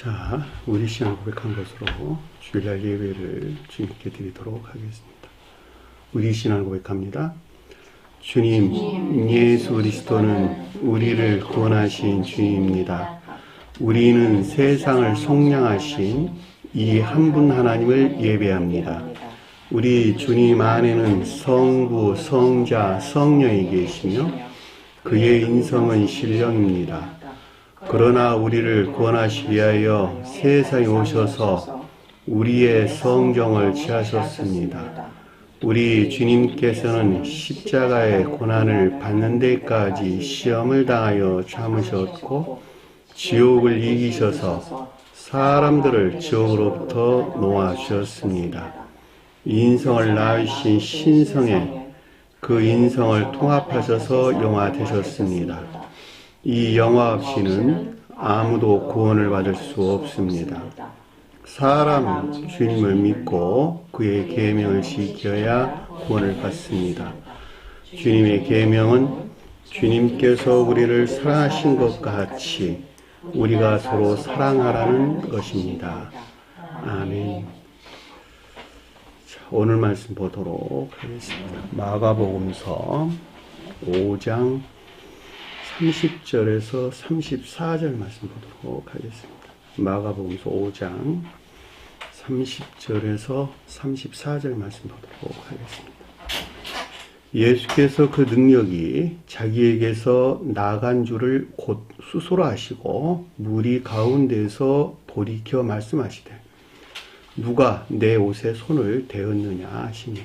자, 우리 신앙 고백한 것으로 주일날 예배를 주님께 드리도록 하겠습니다. 우리 신앙 고백합니다. 주님, 예수 그리스도는 우리를 구원하신 주님입니다. 우리는 세상을 속량하신 이 한 분 하나님을 예배합니다. 우리 주님 안에는 성부, 성자, 성령이 계시며 그의 인성은 신령입니다. 그러나 우리를 구원하시기 위하여 세상에 오셔서 우리의 성정을 취하셨습니다. 우리 주님께서는 십자가의 고난을 받는 데까지 시험을 당하여 참으셨고 지옥을 이기셔서 사람들을 지옥으로부터 놓아주셨습니다. 인성을 낳으신 신성에 그 인성을 통합하셔서 영화 되셨습니다. 이 영화 없이는 아무도 구원을 받을 수 없습니다. 사람은 주님을 믿고 그의 계명을 지켜야 구원을 받습니다. 주님의 계명은 주님께서 우리를 사랑하신 것 같이 우리가 서로 사랑하라는 것입니다. 아멘. 자, 오늘 말씀 보도록 하겠습니다. 마가복음서 5장 30절에서 34절 말씀 보도록 하겠습니다. 마가복음서 5장 30절에서 34절 말씀 보도록 하겠습니다. 예수께서 그 능력이 자기에게서 나간 줄을 곧 스스로 아시고 무리 가운데서 돌이켜 말씀하시되 누가 내 옷에 손을 대었느냐 하시니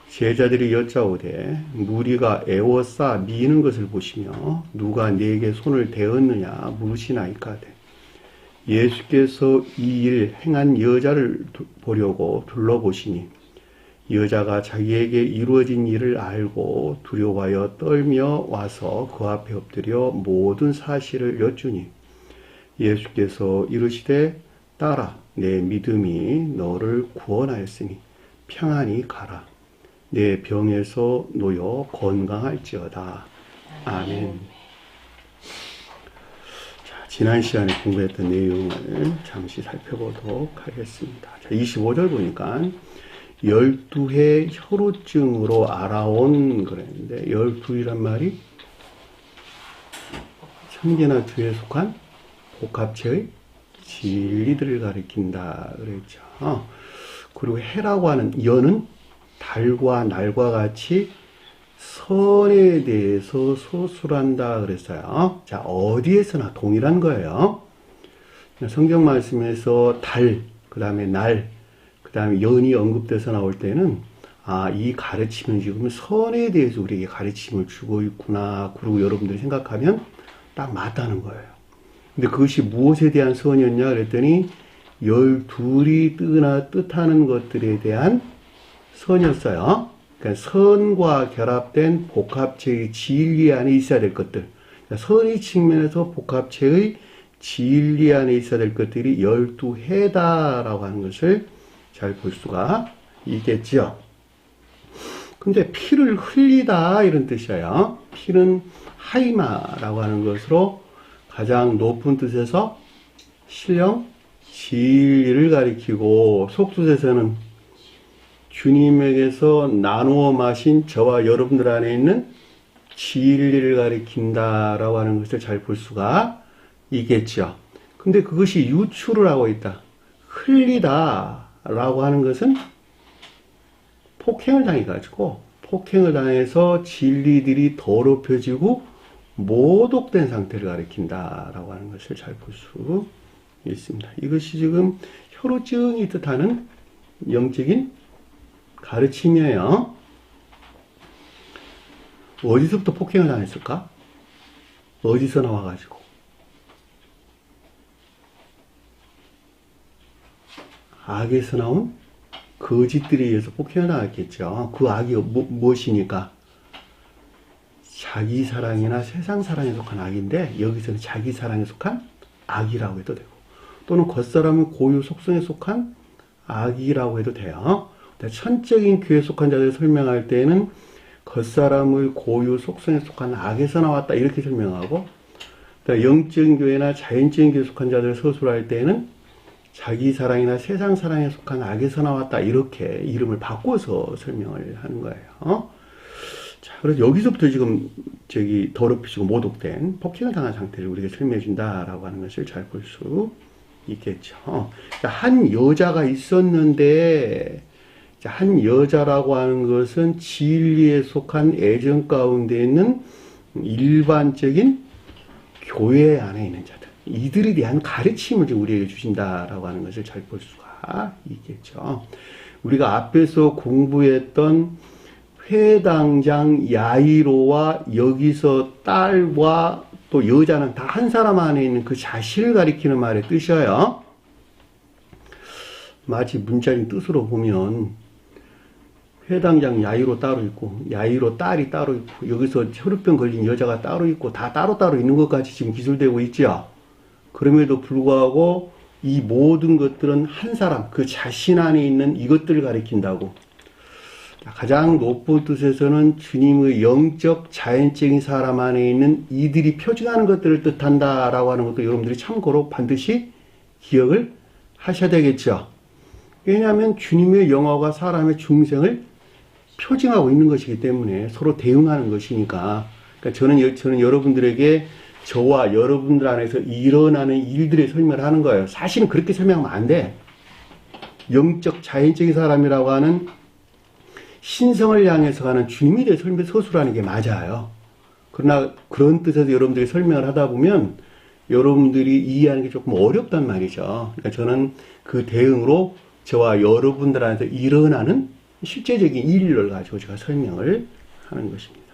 제자들이 여짜오되 무리가 애워싸 미는 것을 보시며 누가 네게 손을 대었느냐 물으시나이까되 예수께서 이 일 행한 여자를 보려고 둘러보시니 여자가 자기에게 이루어진 일을 알고 두려워하여 떨며 와서 그 앞에 엎드려 모든 사실을 여쭈니 예수께서 이르시되 딸아 내 믿음이 너를 구원하였으니 평안히 가라. 내 병에서 놓여 건강할지어다. 아멘. 자, 지난 시간에 공부했던 내용을 잠시 살펴보도록 하겠습니다. 자, 25절 보니까 12해 혈우증으로 알아온 그랬는데 12이란 말이 천계나 교회에 속한 복합체의 진리들을 가리킨다 그랬죠. 그리고 해라고 하는 여는 달과 날과 같이 선에 대해서 소술한다 그랬어요. 자, 어디에서나 동일한 거예요. 성경 말씀에서 달, 그 다음에 날, 그 다음에 연이 언급돼서 나올 때는 이 가르침은 지금 선에 대해서 우리에게 가르침을 주고 있구나. 그리고 여러분들이 생각하면 딱 맞다는 거예요. 근데 그것이 무엇에 대한 선이었냐 그랬더니 12이 뜻하는 것들에 대한 선이었어요. 그러니까 선과 결합된 복합체의 진리 안에 있어야 될 것들. 그러니까 선의 측면에서 복합체의 진리 안에 있어야 될 것들이 12해다라고 하는 것을 잘 볼 수가 있겠죠. 근데 피를 흘리다 이런 뜻이에요. 피는 하이마라고 하는 것으로 가장 높은 뜻에서 신령, 진리를 가리키고 속뜻에서는 주님에게서 나누어 마신 저와 여러분들 안에 있는 진리를 가리킨다라고 하는 것을 잘 볼 수가 있겠죠. 근데 그것이 유출을 하고 있다. 흘리다라고 하는 것은 폭행을 당해가지고 폭행을 당해서 진리들이 더럽혀지고 모독된 상태를 가리킨다라고 하는 것을 잘 볼 수 있습니다. 이것이 지금 혈우증이 뜻하는 영적인 가르침이에요. 어디서부터 폭행을 당했을까? 어디서 나와가지고? 악에서 나온 거짓들에 의해서 폭행을 당했겠죠. 그 악이 무엇이니까? 자기 사랑이나 세상 사랑에 속한 악인데 여기서는 자기 사랑에 속한 악이라고 해도 되고 또는 겉사람의 고유 속성에 속한 악이라고 해도 돼요. 천적인 교회에 속한 자들을 설명할 때는 겉사람의 고유 속성에 속한 악에서 나왔다 이렇게 설명하고 영적인 교회나 자연적인 교회에 속한 자들을 서술할 때에는 자기 사랑이나 세상 사랑에 속한 악에서 나왔다 이렇게 이름을 바꿔서 설명을 하는 거예요. 자, 그래서 여기서부터 지금 더럽히시고 모독된 폭행을 당한 상태를 우리가 설명해 준다라고 하는 것을 잘 볼 수 있겠죠. 한 여자가 있었는데, 한 여자라고 하는 것은 진리에 속한 애정 가운데 있는 일반적인 교회 안에 있는 자들, 이들에 대한 가르침을 우리에게 주신다라고 하는 것을 잘 볼 수가 있겠죠. 우리가 앞에서 공부했던 회당장 야이로와 여기서 딸과 또 여자는 다 한 사람 안에 있는 그 자신을 가리키는 말의 뜻이에요. 마치 문자인 뜻으로 보면 회당장 야이로 따로 있고 야이로 딸이 따로 있고 여기서 혈우병 걸린 여자가 따로 있고 다 따로따로 있는 것 같이 지금 기술되고 있죠. 그럼에도 불구하고 이 모든 것들은 한 사람, 그 자신 안에 있는 이것들을 가리킨다고. 가장 높은 뜻에서는 주님의 영적, 자연적인 사람 안에 있는 이들이 표징하는 것들을 뜻한다라고 하는 것도 여러분들이 참고로 반드시 기억을 하셔야 되겠죠. 왜냐하면 주님의 영화가 사람의 중생을 표징하고 있는 것이기 때문에 서로 대응하는 것이니까. 그러니까 저는 여러분들에게 저와 여러분들 안에서 일어나는 일들의 설명을 하는 거예요. 사실은 그렇게 설명하면 안 돼. 영적, 자연적인 사람이라고 하는 신성을 향해서 가는 주님에 대해 서술하는 게 맞아요. 그러나 그런 뜻에서 여러분들이 설명을 하다 보면 여러분들이 이해하는 게 조금 어렵단 말이죠. 그러니까 저는 그 대응으로 저와 여러분들 안에서 일어나는 실제적인 일을 가지고 제가 설명을 하는 것입니다.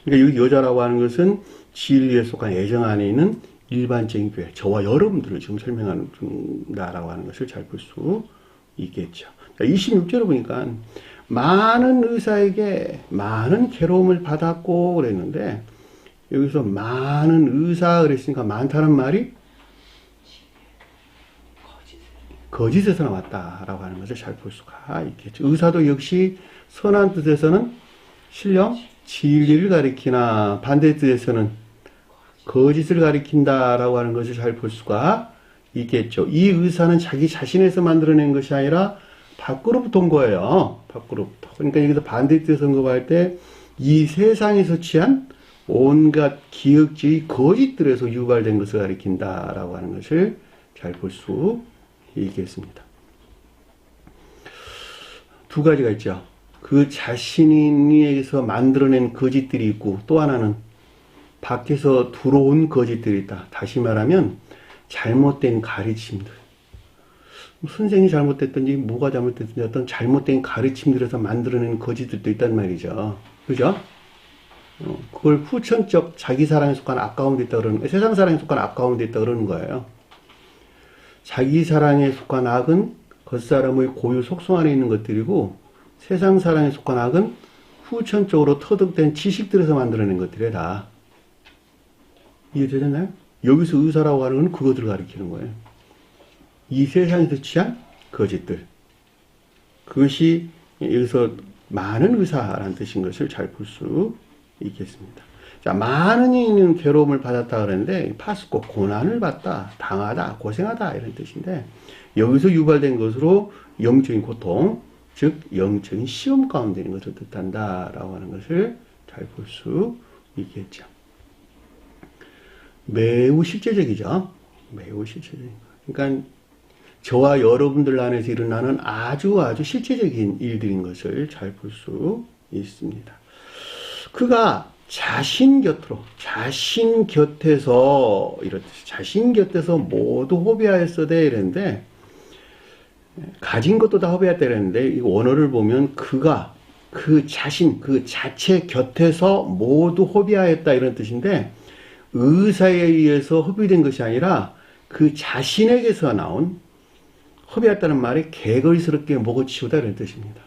그러니까 여기 여자라고 하는 것은 진리에 속한 애정 안에 있는 일반적인 교회, 저와 여러분들을 지금 설명한다라고 하는 것을 잘 볼 수 있겠죠. 26절을 보니까 많은 의사에게 많은 괴로움을 받았고 그랬는데 여기서 많은 의사 그랬으니까 많다는 말이 거짓에서 나왔다라고 하는 것을 잘 볼 수가 있겠죠. 의사도 역시 선한 뜻에서는 신령 진리를 가리키나 반대 뜻에서는 거짓을 가리킨다라고 하는 것을 잘 볼 수가 있겠죠. 이 의사는 자기 자신에서 만들어낸 것이 아니라 밖으로부터 온 거예요. 밖으로부터. 그러니까 여기서 반대 뜻 언급할 때 이 세상에서 취한 온갖 기억주의 거짓들에서 유발된 것을 가리킨다라고 하는 것을 잘 볼 수 있겠습니다. 두 가지가 있죠. 그 자신에게서 만들어낸 거짓들이 있고 또 하나는 밖에서 들어온 거짓들이 있다. 다시 말하면 잘못된 가르침들. 선생이 잘못됐든지 뭐가 잘못됐든지 어떤 잘못된 가르침들에서 만들어낸 거짓들도 있단 말이죠. 그죠? 그걸 후천적 자기 사랑에 속한 아까운 데 있다 그러는 거예요. 세상 사랑에 속한 아까운 데 있다 그러는 거예요. 자기 사랑에 속한 악은 겉사람의 고유 속성 안에 있는 것들이고 세상 사랑에 속한 악은 후천적으로 터득된 지식들에서 만들어낸 것들이다. 이해되셨나요? 여기서 의사라고 하는 건 그것들을 가리키는 거예요. 이 세상에서 취한 거짓들. 그것이 여기서 많은 의사라는 뜻인 것을 잘 볼 수 있겠습니다. 자, 많은 이는 괴로움을 받았다 그러는데 파스코 고난을 받다, 당하다, 고생하다 이런 뜻인데 여기서 유발된 것으로 영적인 고통, 즉 영적인 시험 가운데 있는 것을 뜻한다라고 하는 것을 잘 볼 수 있겠죠. 매우 실제적이죠. 매우 실제적인 거. 그러니까 저와 여러분들 안에서 일어나는 아주 실제적인 일들인 것을 잘 볼 수 있습니다. 그가 자신 곁에서 이렇듯이 자신 곁에서 모두 호비하였으되 이랬는데 가진 것도 다 허비했다 그랬는데 이 원어를 보면 그가 그 자신 그 자체 곁에서 모두 허비하였다 이런 뜻인데 의사에 의해서 허비된 것이 아니라 그 자신에게서 나온 허비했다는 말이 개걸스럽게 먹어치우다 이런 뜻입니다.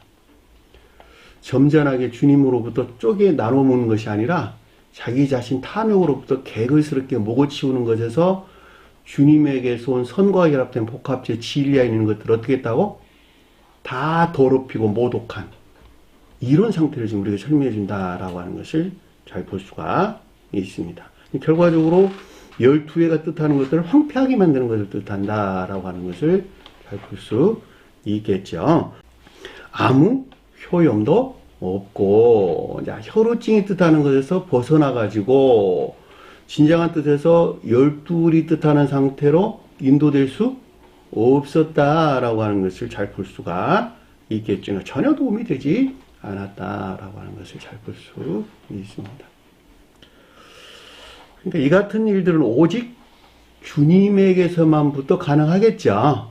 점잖하게 주님으로부터 쪼개 나눠 먹는 것이 아니라 자기 자신 탐욕으로부터 개걸스럽게 먹어치우는 것에서 주님에게서 온 선과 결합된 복합체 진리에 있는 것들을 어떻게 했다고? 다 더럽히고 모독한 이런 상태를 지금 우리가 설명해 준다라고 하는 것을 잘 볼 수가 있습니다. 결과적으로 12회가 뜻하는 것들을 황폐하게 만드는 것을 뜻한다라고 하는 것을 잘 볼 수 있겠죠. 아무 효용도 없고, 자, 혈우증이 뜻하는 것에서 벗어나가지고, 진정한 뜻에서 12이 뜻하는 상태로 인도될 수 없었다라고 하는 것을 잘 볼 수가 있겠죠. 전혀 도움이 되지 않았다라고 하는 것을 잘 볼 수 있습니다. 그러니까 이 같은 일들은 오직 주님에게서만부터 가능하겠죠.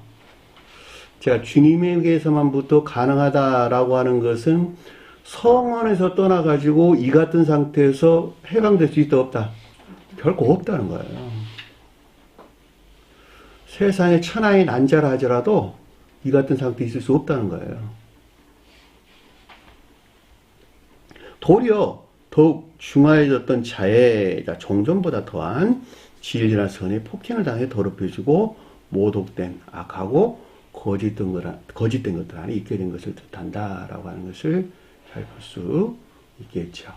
제가 주님에게서만부터 가능하다라고 하는 것은 성원에서 떠나가지고 이 같은 상태에서 해방될 수 있다 없다? 결코 없다는 거예요. 세상에 천하의 난자라 하더라도 이 같은 상태에 있을 수 없다는 거예요. 도리어 더욱 중화해졌던 자의 종전보다 더한 진리나 선의 폭행을 당해 더럽혀지고 모독된 악하고 거짓된 것들 안에 있게 된 것을 뜻한다라고 하는 것을 잘 볼 수 있겠죠.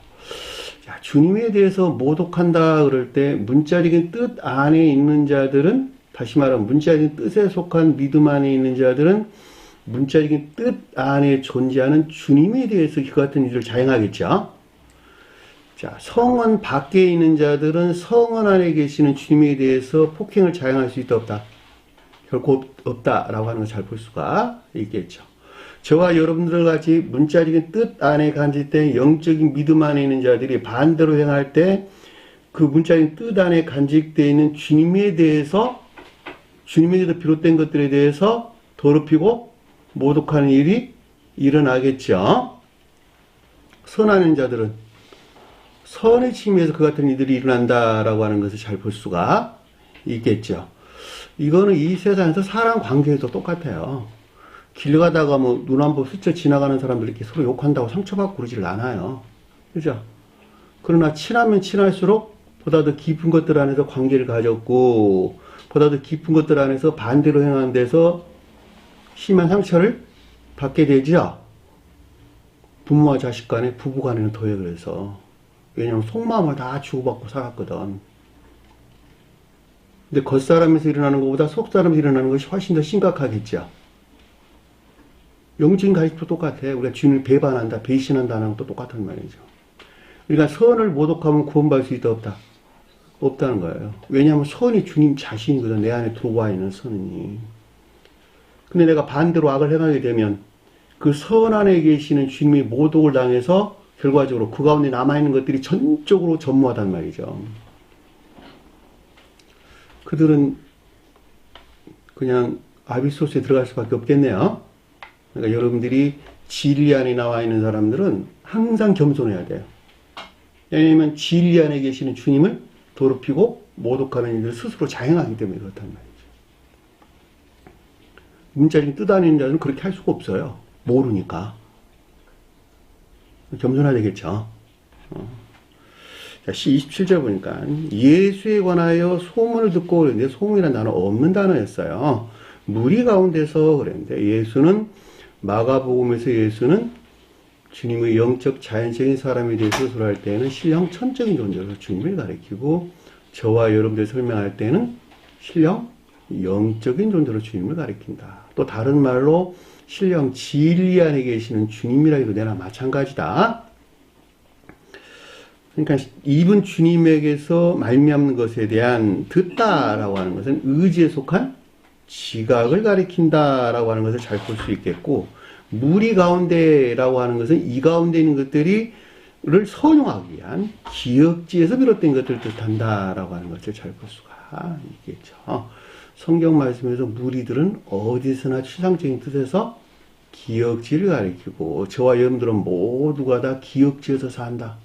자, 주님에 대해서 모독한다 그럴 때 문자적인 뜻 안에 있는 자들은, 다시 말하면 문자적인 뜻에 속한 믿음 안에 있는 자들은 문자적인 뜻 안에 존재하는 주님에 대해서 그 같은 일을 자행하겠죠. 자, 성원 밖에 있는 자들은 성원 안에 계시는 주님에 대해서 폭행을 자행할 수 있다 없다? 결코 없다라고 하는 걸 잘 볼 수가 있겠죠. 저와 여러분들 같이 문자적인 뜻 안에 간직된 영적인 믿음 안에 있는 자들이 반대로 행할 때 그 문자적인 뜻 안에 간직되어 있는 주님에 대해서, 주님에게서 비롯된 것들에 대해서 더럽히고 모독하는 일이 일어나겠죠. 선하는 자들은 선의 침해에서 그 같은 일들이 일어난다라고 하는 것을 잘 볼 수가 있겠죠. 이거는 이 세상에서 사람 관계에도 똑같아요. 길 가다가 뭐 눈 한 번 스쳐 지나가는 사람들 이렇게 서로 욕한다고 상처받고 그러지를 않아요. 그죠? 그러나 친하면 친할수록 보다 더 깊은 것들 안에서 관계를 가졌고, 보다 더 깊은 것들 안에서 반대로 행하는 데서 심한 상처를 받게 되죠. 부모와 자식 간에, 부부 간에는 더해. 그래서 왜냐면 속마음을 다 주고받고 살았거든. 근데 겉사람에서 일어나는 것보다 속사람에서 일어나는 것이 훨씬 더 심각하겠죠. 영적인 가식도 똑같아. 우리가 주님을 배반한다, 배신한다는 것도 똑같은 말이죠. 그러니까 선을 모독하면 구원받을 수 있다 없다? 없다는 거예요. 왜냐하면 선이 주님 자신이거든. 내 안에 들어와 있는 선이. 근데 내가 반대로 악을 행하게 되면 그 선 안에 계시는 주님의 모독을 당해서 결과적으로 그 가운데 남아있는 것들이 전적으로 전무하단 말이죠. 그들은 그냥 아비소스에 들어갈 수밖에 없겠네요. 그러니까 여러분들이 진리 안에 나와 있는 사람들은 항상 겸손해야 돼요. 왜냐하면 진리 안에 계시는 주님을 더럽히고 모독하는 일을 스스로 자행하기 때문에 그렇단 말이죠. 문자적인 뜻 안에 있는 자들은 그렇게 할 수가 없어요. 모르니까. 겸손해야 되겠죠. 자, 27절 보니까 예수에 관하여 소문을 듣고 그랬는데, 소문이라는 단어 없는 단어였어요. 무리 가운데서 그랬는데, 예수는 마가복음에서 예수는 주님의 영적 자연적인 사람에 대해서 서술할 때는 신령 천적인 존재로 주님을 가리키고, 저와 여러분들 설명할 때는 신령 영적인 존재로 주님을 가리킨다. 또 다른 말로 신령 진리 안에 계시는 주님이라 해도 되나 마찬가지다. 그러니까 이분 주님에게서 말미암는 것에 대한 듣다라고 하는 것은 의지에 속한 지각을 가리킨다라고 하는 것을 잘 볼 수 있겠고, 무리 가운데라고 하는 것은 이 가운데 있는 것들을 선용하기 위한 기억지에서 비롯된 것들을 뜻한다라고 하는 것을 잘 볼 수가 있겠죠. 성경 말씀에서 무리들은 어디서나 추상적인 뜻에서 기억지를 가리키고, 저와 여러분들은 모두가 다 기억지에서 산다.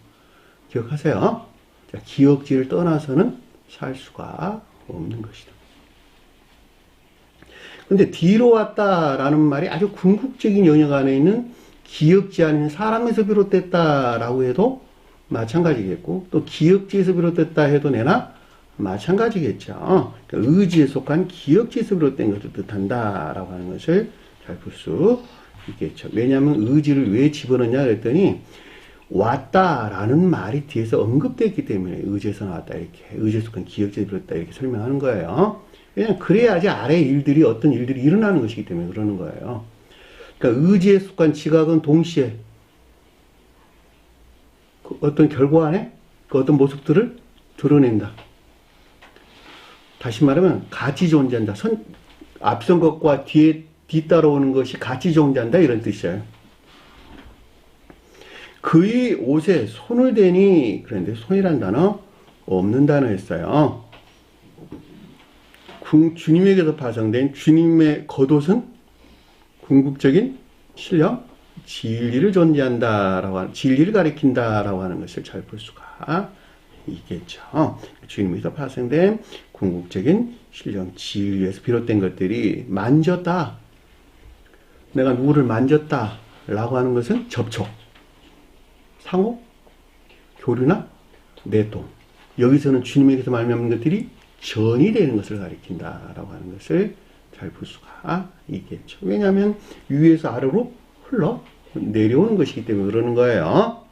기억하세요. 자, 기억지를 떠나서는 살 수가 없는 것이다. 근데 뒤로 왔다라는 말이 아주 궁극적인 영역 안에 있는 기억지 안에 있는 사람에서 비롯됐다라고 해도 마찬가지겠고, 또 기억지에서 비롯됐다 해도 내나 마찬가지겠죠. 그러니까 의지에 속한 기억지에서 비롯된 것을 뜻한다라고 하는 것을 잘 볼 수 있겠죠. 왜냐하면 의지를 왜 집어넣냐 그랬더니, 왔다라는 말이 뒤에서 언급됐기 때문에 의제에서 나왔다 이렇게 의제 속한 기억제에 들었다 이렇게 설명하는 거예요. 그냥 그래야지 아래 일들이 어떤 일들이 일어나는 것이기 때문에 그러는 거예요. 그러니까 의제에 속한 지각은 동시에 그 어떤 결과 안에 그 어떤 모습들을 드러낸다. 다시 말하면 같이 존재한다. 앞선 것과 뒤따라오는 것이 같이 존재한다 이런 뜻이에요. 그의 옷에 손을 대니 그런데 손이란 단어 없는 단어였어요. 주님에게서 파생된 주님의 겉옷은 궁극적인 신령, 진리를 존재한다라고 하는, 진리를 가리킨다라고 하는 것을 잘 볼 수가 있겠죠. 주님에게서 파생된 궁극적인 신령, 진리에서 비롯된 것들이 만졌다. 내가 누구를 만졌다라고 하는 것은 접촉, 상호, 교류나 내통. 여기서는 주님에게서 말미암은 것들이 전이 되는 것을 가리킨다라고 하는 것을 잘 볼 수가 있겠죠. 왜냐하면 위에서 아래로 흘러 내려오는 것이기 때문에 그러는 거예요.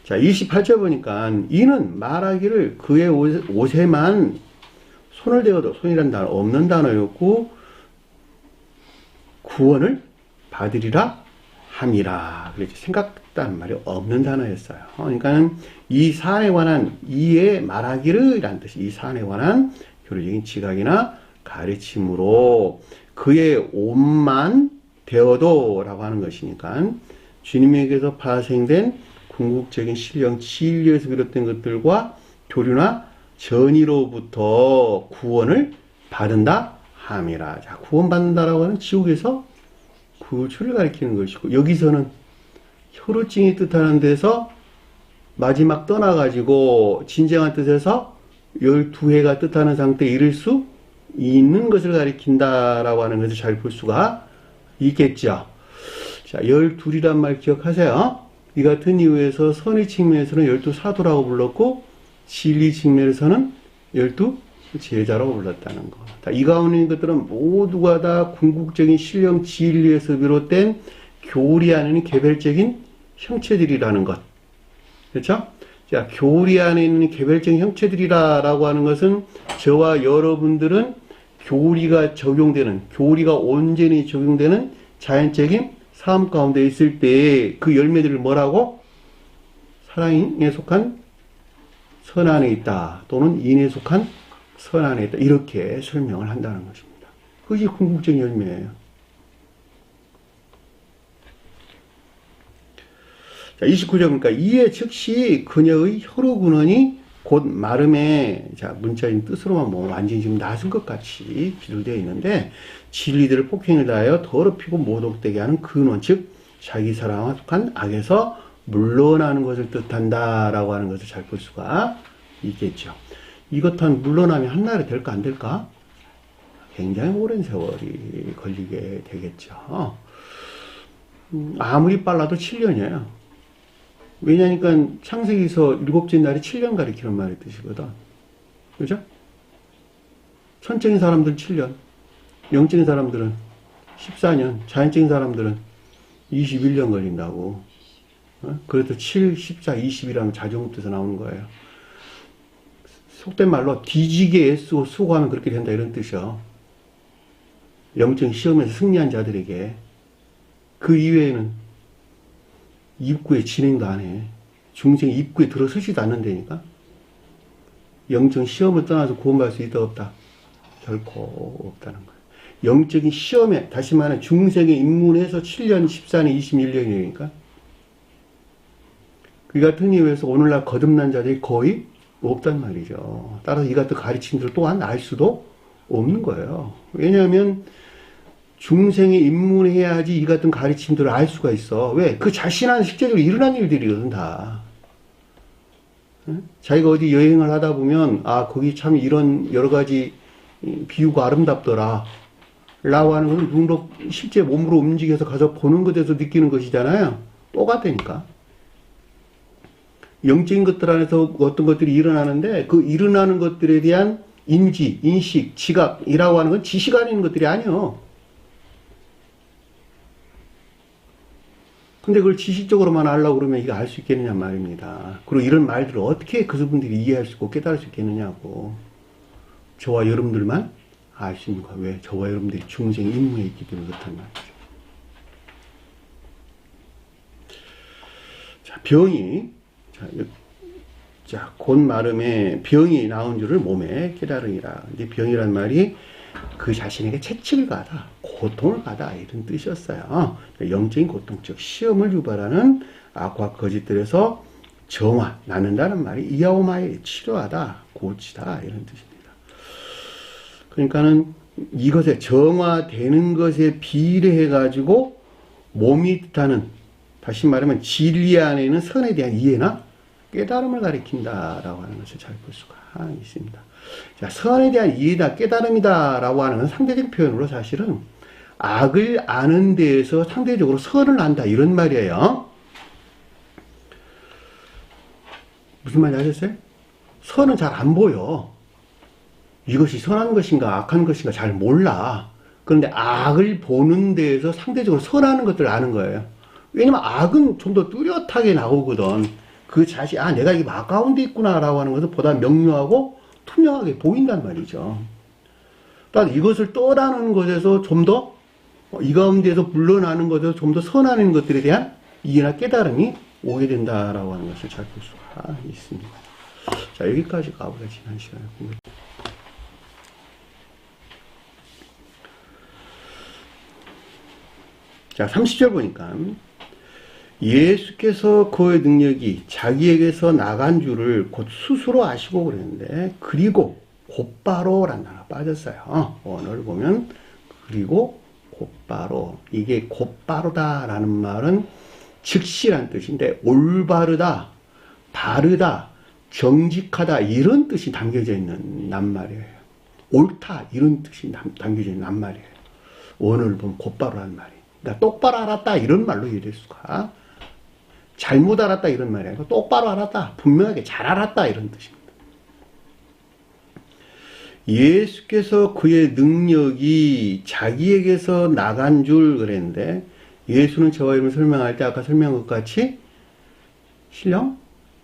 자, 28절 보니까 이는 말하기를 그의 옷에만 손을 대어도 손이란 단어 없는 단어였고 구원을 받으리라 함이라. 그렇지. 생각다는 말이 없는 단어였어요. 그러니까 이 사안에 관한 이에 말하기를 이란 뜻이 이 사안에 관한 교리적인 지각이나 가르침으로 그의 옷만 되어도 라고 하는 것이니까 주님에게서 파생된 궁극적인 신령 진리에서 비롯된 것들과 교류나 전의로부터 구원을 받는다 함이라. 자, 구원받는다라고 하는 지옥에서 구출을 가리키는 것이고 여기서는 혈루증이 뜻하는 데서 마지막 떠나가지고 진정한 뜻에서 12해가 뜻하는 상태에 이를 수 있는 것을 가리킨다라고 하는 것을 잘 볼 수가 있겠죠. 자, 12이란 말 기억하세요. 이 같은 이유에서 선의 측면에서는 12사도라고 불렀고 진리 측면에서는 12제자라고 불렀다는 거. 이 가운데 있는 것들은 모두가 다 궁극적인 신령 진리에서 비롯된 교리 안에 있는 개별적인 형체들이라는 것. 그렇죠? 자, 교리 안에 있는 개별적인 형체들이라고 하는 것은 저와 여러분들은 교리가 온전히 적용되는 자연적인 삶 가운데 있을 때 그 열매들을 뭐라고? 사랑에 속한 선 안에 있다. 또는 인에 속한 선 안에 있다. 이렇게 설명을 한다는 것입니다. 그것이 궁극적인 열매예요. 자, 29절 보니까 이에 즉시 그녀의 혈루 근원이 곧 마름의 자 문자인 뜻으로만 보면 완전히 지금 낮은 것 같이 기술되어 있는데 진리들을 폭행을 다하여 더럽히고 모독되게 하는 근원 즉 자기 사랑에 속한 악에서 물러나는 것을 뜻한다라고 하는 것을 잘 볼 수가 있겠죠. 이것한 물러나면 한날에 될까 안 될까? 굉장히 오랜 세월이 걸리게 되겠죠. 아무리 빨라도 7년이에요. 왜냐니까 창세기에서 7째 날이 7년 가리키는 말의 뜻이거든. 그죠? 천적인 사람들은 7년, 영적인 사람들은 14년, 자연적인 사람들은 21년 걸린다고. 그래도 7, 14, 20이라면 자정급에서 나오는 거예요. 속된 말로 뒤지게 애쓰고 수고하면 그렇게 된다 이런 뜻이요. 영적 시험에서 승리한 자들에게. 그 이외에는 입구에 진행도 안 해. 중생 입구에 들어서지도 않는다니까. 영적 시험을 떠나서 구원받을 수 있다 없다? 결코 없다는 거예요. 영적인 시험에 다시 말하면 중생에 입문해서 7년, 14년, 21년이니까 그 같은 이유에서 오늘날 거듭난 자들이 거의 없단 말이죠. 따라서 이 같은 가르침들을 또한 알 수도 없는 거예요. 왜냐하면 중생에 입문해야지 이 같은 가르침들을 알 수가 있어. 왜? 그 자신한 실제적으로 일어난 일들이거든 다. 자기가 어디 여행을 하다 보면 아 거기 참 이런 여러 가지 비유가 아름답더라 라고 하는 건 눈으로 실제 몸으로 움직여서 가서 보는 것에서 느끼는 것이잖아요. 똑같다니까. 영적인 것들 안에서 어떤 것들이 일어나는데 그 일어나는 것들에 대한 인지, 인식, 지각이라고 하는 건 지식 안에 있는 것들이 아니에요. 근데 그걸 지식적으로만 하려고 그러면 이거 알 수 있겠느냐 말입니다. 그리고 이런 말들을 어떻게 그분들이 이해할 수 있고 깨달을 수 있겠느냐고. 저와 여러분들만 알 수 있는 거야. 왜? 저와 여러분들이 중생 임무에 있기 때문에 그렇단 말이죠. 자, 병이, 곧 마름에 병이 나온 줄을 몸에 깨달으니라. 이제 병이란 말이 그 자신에게 채찍을 가다, 고통을 가다, 이런 뜻이었어요. 영적인 고통, 즉, 시험을 유발하는 악과 거짓들에서 정화, 낫는다는 말이 이아오마에 치료하다, 고치다, 이런 뜻입니다. 그러니까는 이것에 정화되는 것에 비례해가지고 몸이 뜻하는, 다시 말하면 진리 안에 있는 선에 대한 이해나 깨달음을 가리킨다라고 하는 것을 잘 볼 수가 있습니다. 자, 선에 대한 이해다, 깨달음이다라고 하는 건 상대적 표현으로 사실은 악을 아는 데에서 상대적으로 선을 안다, 이런 말이에요. 무슨 말인지 아셨어요? 선은 잘 안 보여. 이것이 선한 것인가 악한 것인가 잘 몰라. 그런데 악을 보는 데에서 상대적으로 선하는 것들을 아는 거예요. 왜냐면 악은 좀 더 뚜렷하게 나오거든. 그 자신, 내가 이 막 가운데 있구나라고 하는 것은 보다 명료하고 투명하게 보인단 말이죠. 따라 이것을 떠나는 것에서 좀 더, 이 가운데에서 물러나는 것에서 좀 더 선하는 것들에 대한 이해나 깨달음이 오게 된다라고 하는 것을 잘 볼 수가 있습니다. 자, 여기까지 가보자, 지난 시간에. 자, 30절 보니까, 예수께서 그의 능력이 자기에게서 나간 줄을 곧 스스로 아시고 그랬는데, 그리고 곧바로 라는 단어가 빠졌어요. 원어를 보면, 그리고 곧바로. 이게 곧바로다 라는 말은 즉시란 뜻인데, 올바르다, 바르다, 정직하다, 이런 뜻이 담겨져 있는 낱말이에요. 옳다, 이런 뜻이 담겨져 있는 낱말이에요. 원어를 보면 곧바로라는 말이. 그러니까 똑바로 알았다, 이런 말로 이해될 수가. 잘못 알았다, 이런 말이 아니고 똑바로 알았다, 분명하게 잘 알았다, 이런 뜻입니다. 예수께서 그의 능력이 자기에게서 나간 줄 그랬는데, 예수는 저와 여러분 설명할 때 아까 설명한 것 같이 신령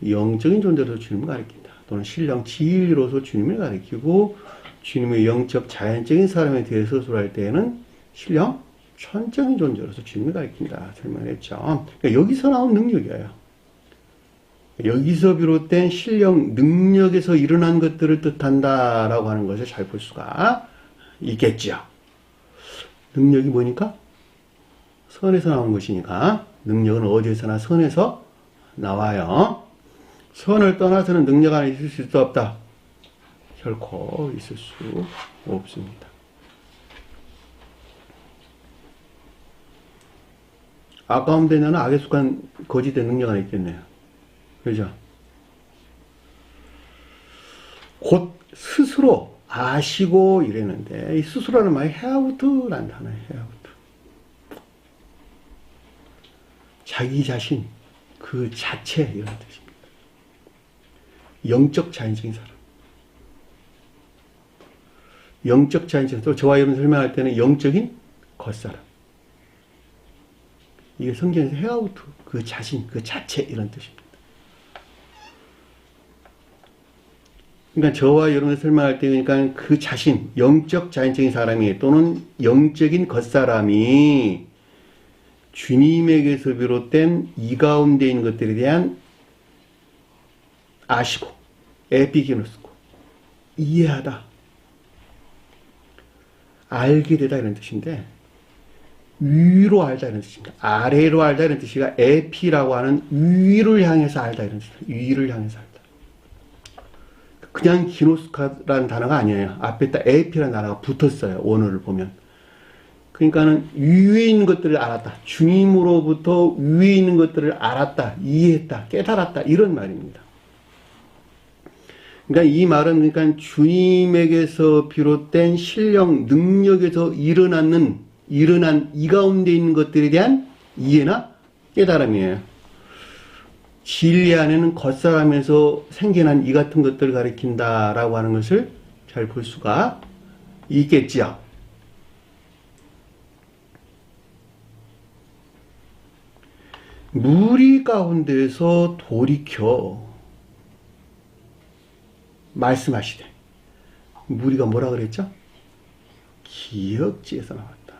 영적인 존재로서 주님을 가리킨다, 또는 신령 진리로서 주님을 가리키고, 주님의 영적 자연적인 사람에 대해서 서술할 때에는 신령 천적인 존재로서 주님을 가리킨다 설명했죠. 그러니까 여기서 나온 능력이에요. 여기서 비롯된 신령 능력에서 일어난 것들을 뜻한다라고 하는 것을 잘 볼 수가 있겠죠. 능력이 뭐니까? 선에서 나온 것이니까 능력은 어디에서나 선에서 나와요. 선을 떠나서는 능력 안에 있을 수 없다. 결코 있을 수 없습니다. 악 가운데 있는 악에 속한 거짓된 능력 안에 있겠네요. 그죠? 곧 스스로 아시고 이랬는데, 이 스스로라는 말이 해아우트라는 단어예요. 해아우트. 자기 자신, 그 자체, 이런 뜻입니다. 영적 자연적인 사람. 영적 자연적인, 또 저와 여러분 설명할 때는 영적인 겉사람. 이게 성경에서 해아우트, 그 자신, 그 자체, 이런 뜻입니다. 그러니까 저와 여러분이 설명할 때, 그러니까 그 자신, 영적 자연적인 사람이, 또는 영적인 겉사람이 주님에게서 비롯된 이 가운데 있는 것들에 대한 아시고, 에피게노스고, 이해하다, 알게 되다, 이런 뜻인데, 위로 알다, 이런 뜻입니다. 아래로 알다, 이런 뜻이가 에피라고 하는 위를 향해서 알다, 이런 뜻입니다. 위를 향해서 알다. 그냥 기노스카라는 단어가 아니에요. 앞에다 에피라는 단어가 붙었어요. 원어를 보면. 그러니까는 위에 있는 것들을 알았다. 주님으로부터 위에 있는 것들을 알았다, 이해했다, 깨달았다, 이런 말입니다. 그러니까 이 말은, 그러니까 주님에게서 비롯된 신령 능력에서 일어난 이 가운데 있는 것들에 대한 이해나 깨달음이에요. 진리 안에는 겉사람에서 생겨난 이 같은 것들을 가리킨다라고 하는 것을 잘 볼 수가 있겠지요. 무리 가운데서 돌이켜 말씀하시되. 무리가 뭐라 그랬죠? 기역지에서 나왔다.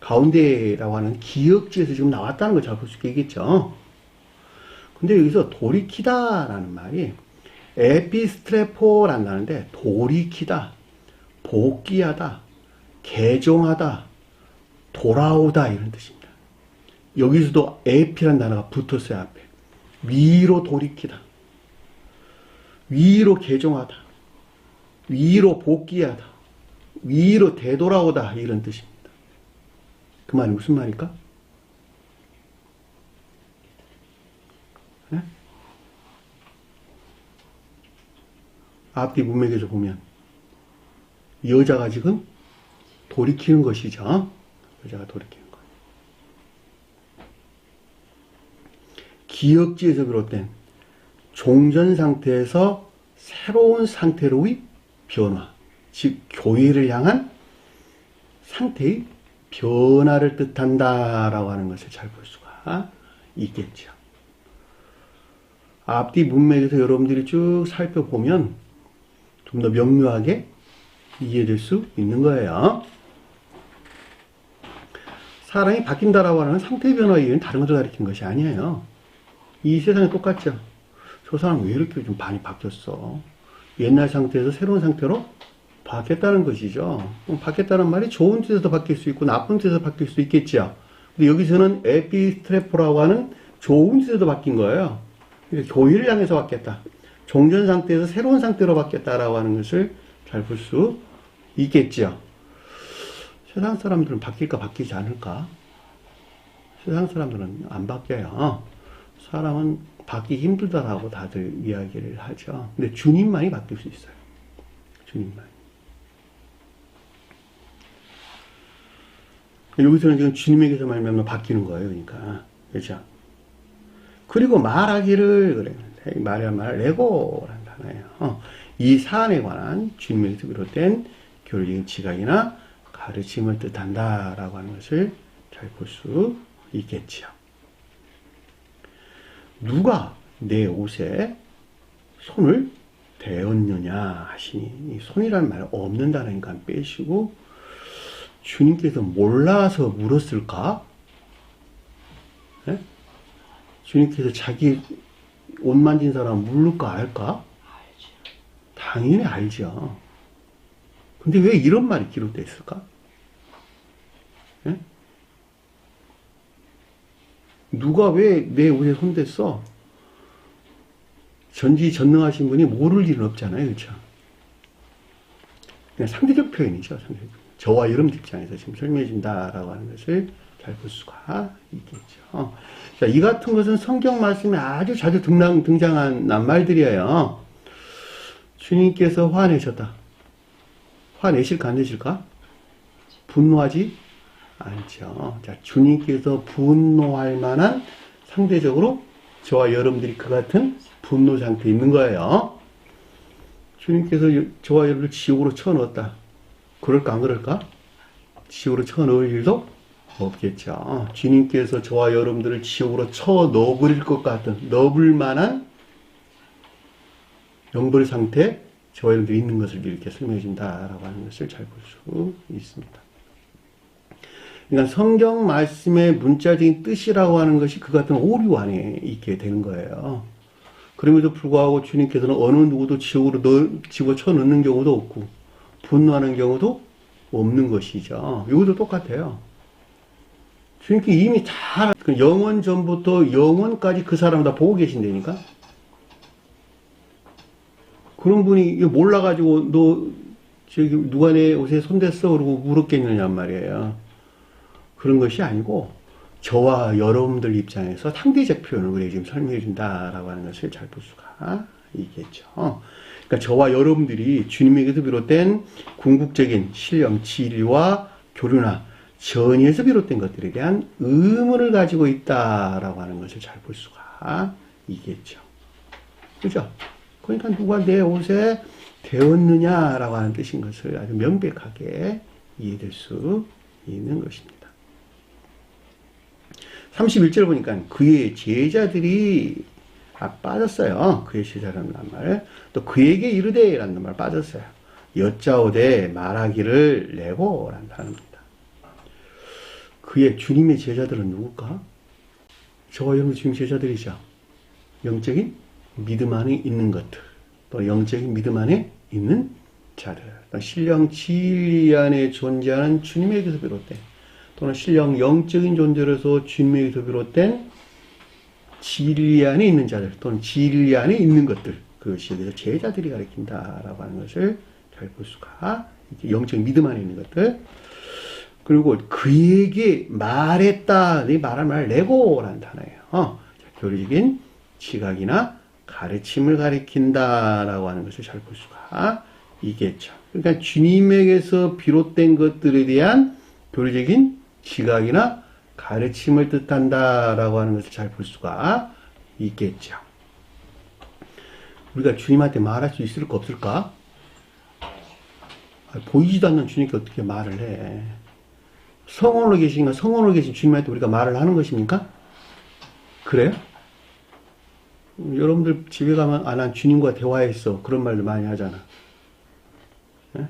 가운데라고 하는 기역지에서 지금 나왔다는 걸 잘 볼 수 있겠죠. 근데 여기서 돌이키다라는 말이 에피스트레포라는 단어인데, 돌이키다, 복귀하다, 개종하다, 돌아오다, 이런 뜻입니다. 여기서도 에피라는 단어가 붙었어요, 앞에. 위로 돌이키다, 위로 개종하다, 위로 복귀하다, 위로 되돌아오다, 이런 뜻입니다. 그 말이 무슨 말일까? 네? 앞뒤 문맥에서 보면 여자가 지금 돌이키는 것이죠. 여자가 돌이키는 것. 기역지에서 비롯된 종전 상태에서 새로운 상태로의 변화, 즉 교회를 향한 상태의 변화를 뜻한다라고 하는 것을 잘 볼 수가 있겠죠. 앞뒤 문맥에서 여러분들이 쭉 살펴보면 좀 더 명료하게 이해될 수 있는 거예요. 사람이 바뀐다라고 하는 상태 변화의 이유는 다른 것을 가리키는 것이 아니에요. 이 세상이 똑같죠. 저 사람 왜 이렇게 좀 많이 바뀌었어? 옛날 상태에서 새로운 상태로 바뀌었다는 것이죠. 바뀌었다는 말이 좋은 뜻에서 바뀔 수 있고 나쁜 뜻에서 바뀔 수 있겠죠. 근데 여기서는 에피스트레포라고 하는 좋은 뜻에서 바뀐 거예요. 그러니까 교회를 향해서 바뀌었다. 종전 상태에서 새로운 상태로 바뀌었다라고 하는 것을 잘 볼 수 있겠죠. 세상 사람들은 바뀔까 바뀌지 않을까? 세상 사람들은 안 바뀌어요. 사람은 바뀌기 힘들다라고 다들 이야기를 하죠. 근데 주님만이 바뀔 수 있어요. 주님만. 여기서는 지금 주님에게서 말미암아 바뀌는 거예요. 그러니까. 그렇죠? 그리고 말하기를 그래. 말이야말 레고라는 단어예요. 이 사안에 관한 주님에게서 비롯된 교리적인 지각이나 가르침을 뜻한다라고 하는 것을 잘 볼 수 있겠지요. 누가 내 옷에 손을 대었느냐 하시니, 이 손이라는 말 없는 단어니까 빼시고, 주님께서 몰라서 물었을까? 네? 주님께서 자기 옷 만진 사람 모를까 알까? 당연히 알죠. 근데 왜 이런 말이 기록되어 있을까? 네? 누가 왜 내 옷에 손댔어? 전지전능하신 분이 모를 일은 없잖아요. 그렇죠? 그냥 상대적 표현이죠. 상대적. 저와 여러분들 입장에서 지금 설명해 준다라고 하는 것을 잘 볼 수가 있겠죠. 자, 이 같은 것은 성경 말씀에 아주 자주 등장한 말들이에요. 주님께서 화내셨다. 화내실까 안 내실까? 분노하지 않죠. 자, 주님께서 분노할 만한 상대적으로 저와 여러분들이 그 같은 분노 상태에 있는 거예요. 주님께서 저와 여러분을 지옥으로 쳐넣었다. 그럴까 안 그럴까? 지옥으로 쳐넣을 일도 없겠죠. 주님께서 저와 여러분들을 지옥으로 쳐넣어버릴 것 같은, 넣을 만한 영벌 상태에 저와 여러분들이 있는 것을 이렇게 설명해 준다라고 하는 것을 잘 볼 수 있습니다. 그러니까 성경 말씀의 문자적인 뜻이라고 하는 것이 그 같은 오류 안에 있게 되는 거예요. 그럼에도 불구하고 주님께서는 어느 누구도 지옥으로 집어쳐넣는 경우도 없고 분노하는 경우도 없는 것이죠. 이것도 똑같아요. 주님께 이미 다 영원 전부터 영원까지 그 사람 다 보고 계신다니까. 그런 분이 몰라가지고 너 저기 누가 내 옷에 손댔어 그러고 물었겠느냔 말이에요. 그런 것이 아니고 저와 여러분들 입장에서 상대적 표현을 우리가 지금 설명해 준다라고 하는 것을 잘 볼 수가 있겠죠. 그러니까 저와 여러분들이 주님에게서 비롯된 궁극적인 신령, 진리와 교류나 전의에서 비롯된 것들에 대한 의문을 가지고 있다라고 하는 것을 잘 볼 수가 있겠죠. 그죠? 그러니까 누가 내 옷에 대었느냐라고 하는 뜻인 것을 아주 명백하게 이해될 수 있는 것입니다. 31절 보니까 그의 제자들이 빠졌어요. 그의 제자라는 말. 또 그에게 이르되 라는 말 빠졌어요. 여짜오되 말하기를 내고 라는 단어입니다. 그의 주님의 제자들은 누굴까? 저와 여러분 주님 제자들이죠. 영적인 믿음 안에 있는 것들, 또 영적인 믿음 안에 있는 자들, 신령 진리 안에 존재하는 주님에게서 비롯된, 또는 신령 영적인 존재로서 주님에게서 비롯된 진리 안에 있는 자들, 또는 진리 안에 있는 것들, 그것이 여기서 제자들이 가리킨다라고 하는 것을 잘 볼 수가, 영적인 믿음 안에 있는 것들. 그리고 그에게 말했다, 네 말할 말 내고라는 단어예요. 교리적인 지각이나 가르침을 가리킨다라고 하는 것을 잘 볼 수가 있겠죠. 그러니까 주님에게서 비롯된 것들에 대한 교리적인 지각이나 가르침을 뜻한다라고 하는 것을 잘 볼 수가 있겠죠. 우리가 주님한테 말할 수 있을까 없을까? 보이지도 않는 주님께 어떻게 말을 해? 성원으로 계신가? 성원으로 계신 주님한테 우리가 말을 하는 것입니까? 그래요? 여러분들 집에 가면 난 주님과 대화했어. 그런 말도 많이 하잖아. 예?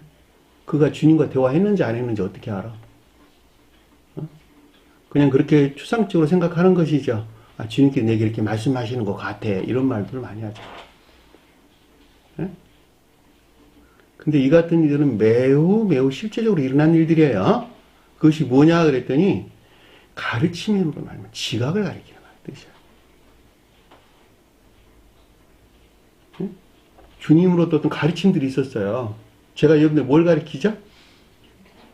그가 주님과 대화했는지 안 했는지 어떻게 알아? 그냥 그렇게 추상적으로 생각하는 것이죠. 주님께 내게 이렇게 말씀하시는 것 같아. 이런 말들을 많이 하죠. 예? 근데 이 같은 일들은 매우 실제적으로 일어난 일들이에요. 그것이 뭐냐 그랬더니 가르침으로 말하면 지각을 가리키는 뜻이야. 예? 주님으로부터 어떤 가르침들이 있었어요. 제가 여러분들 뭘 가르치죠?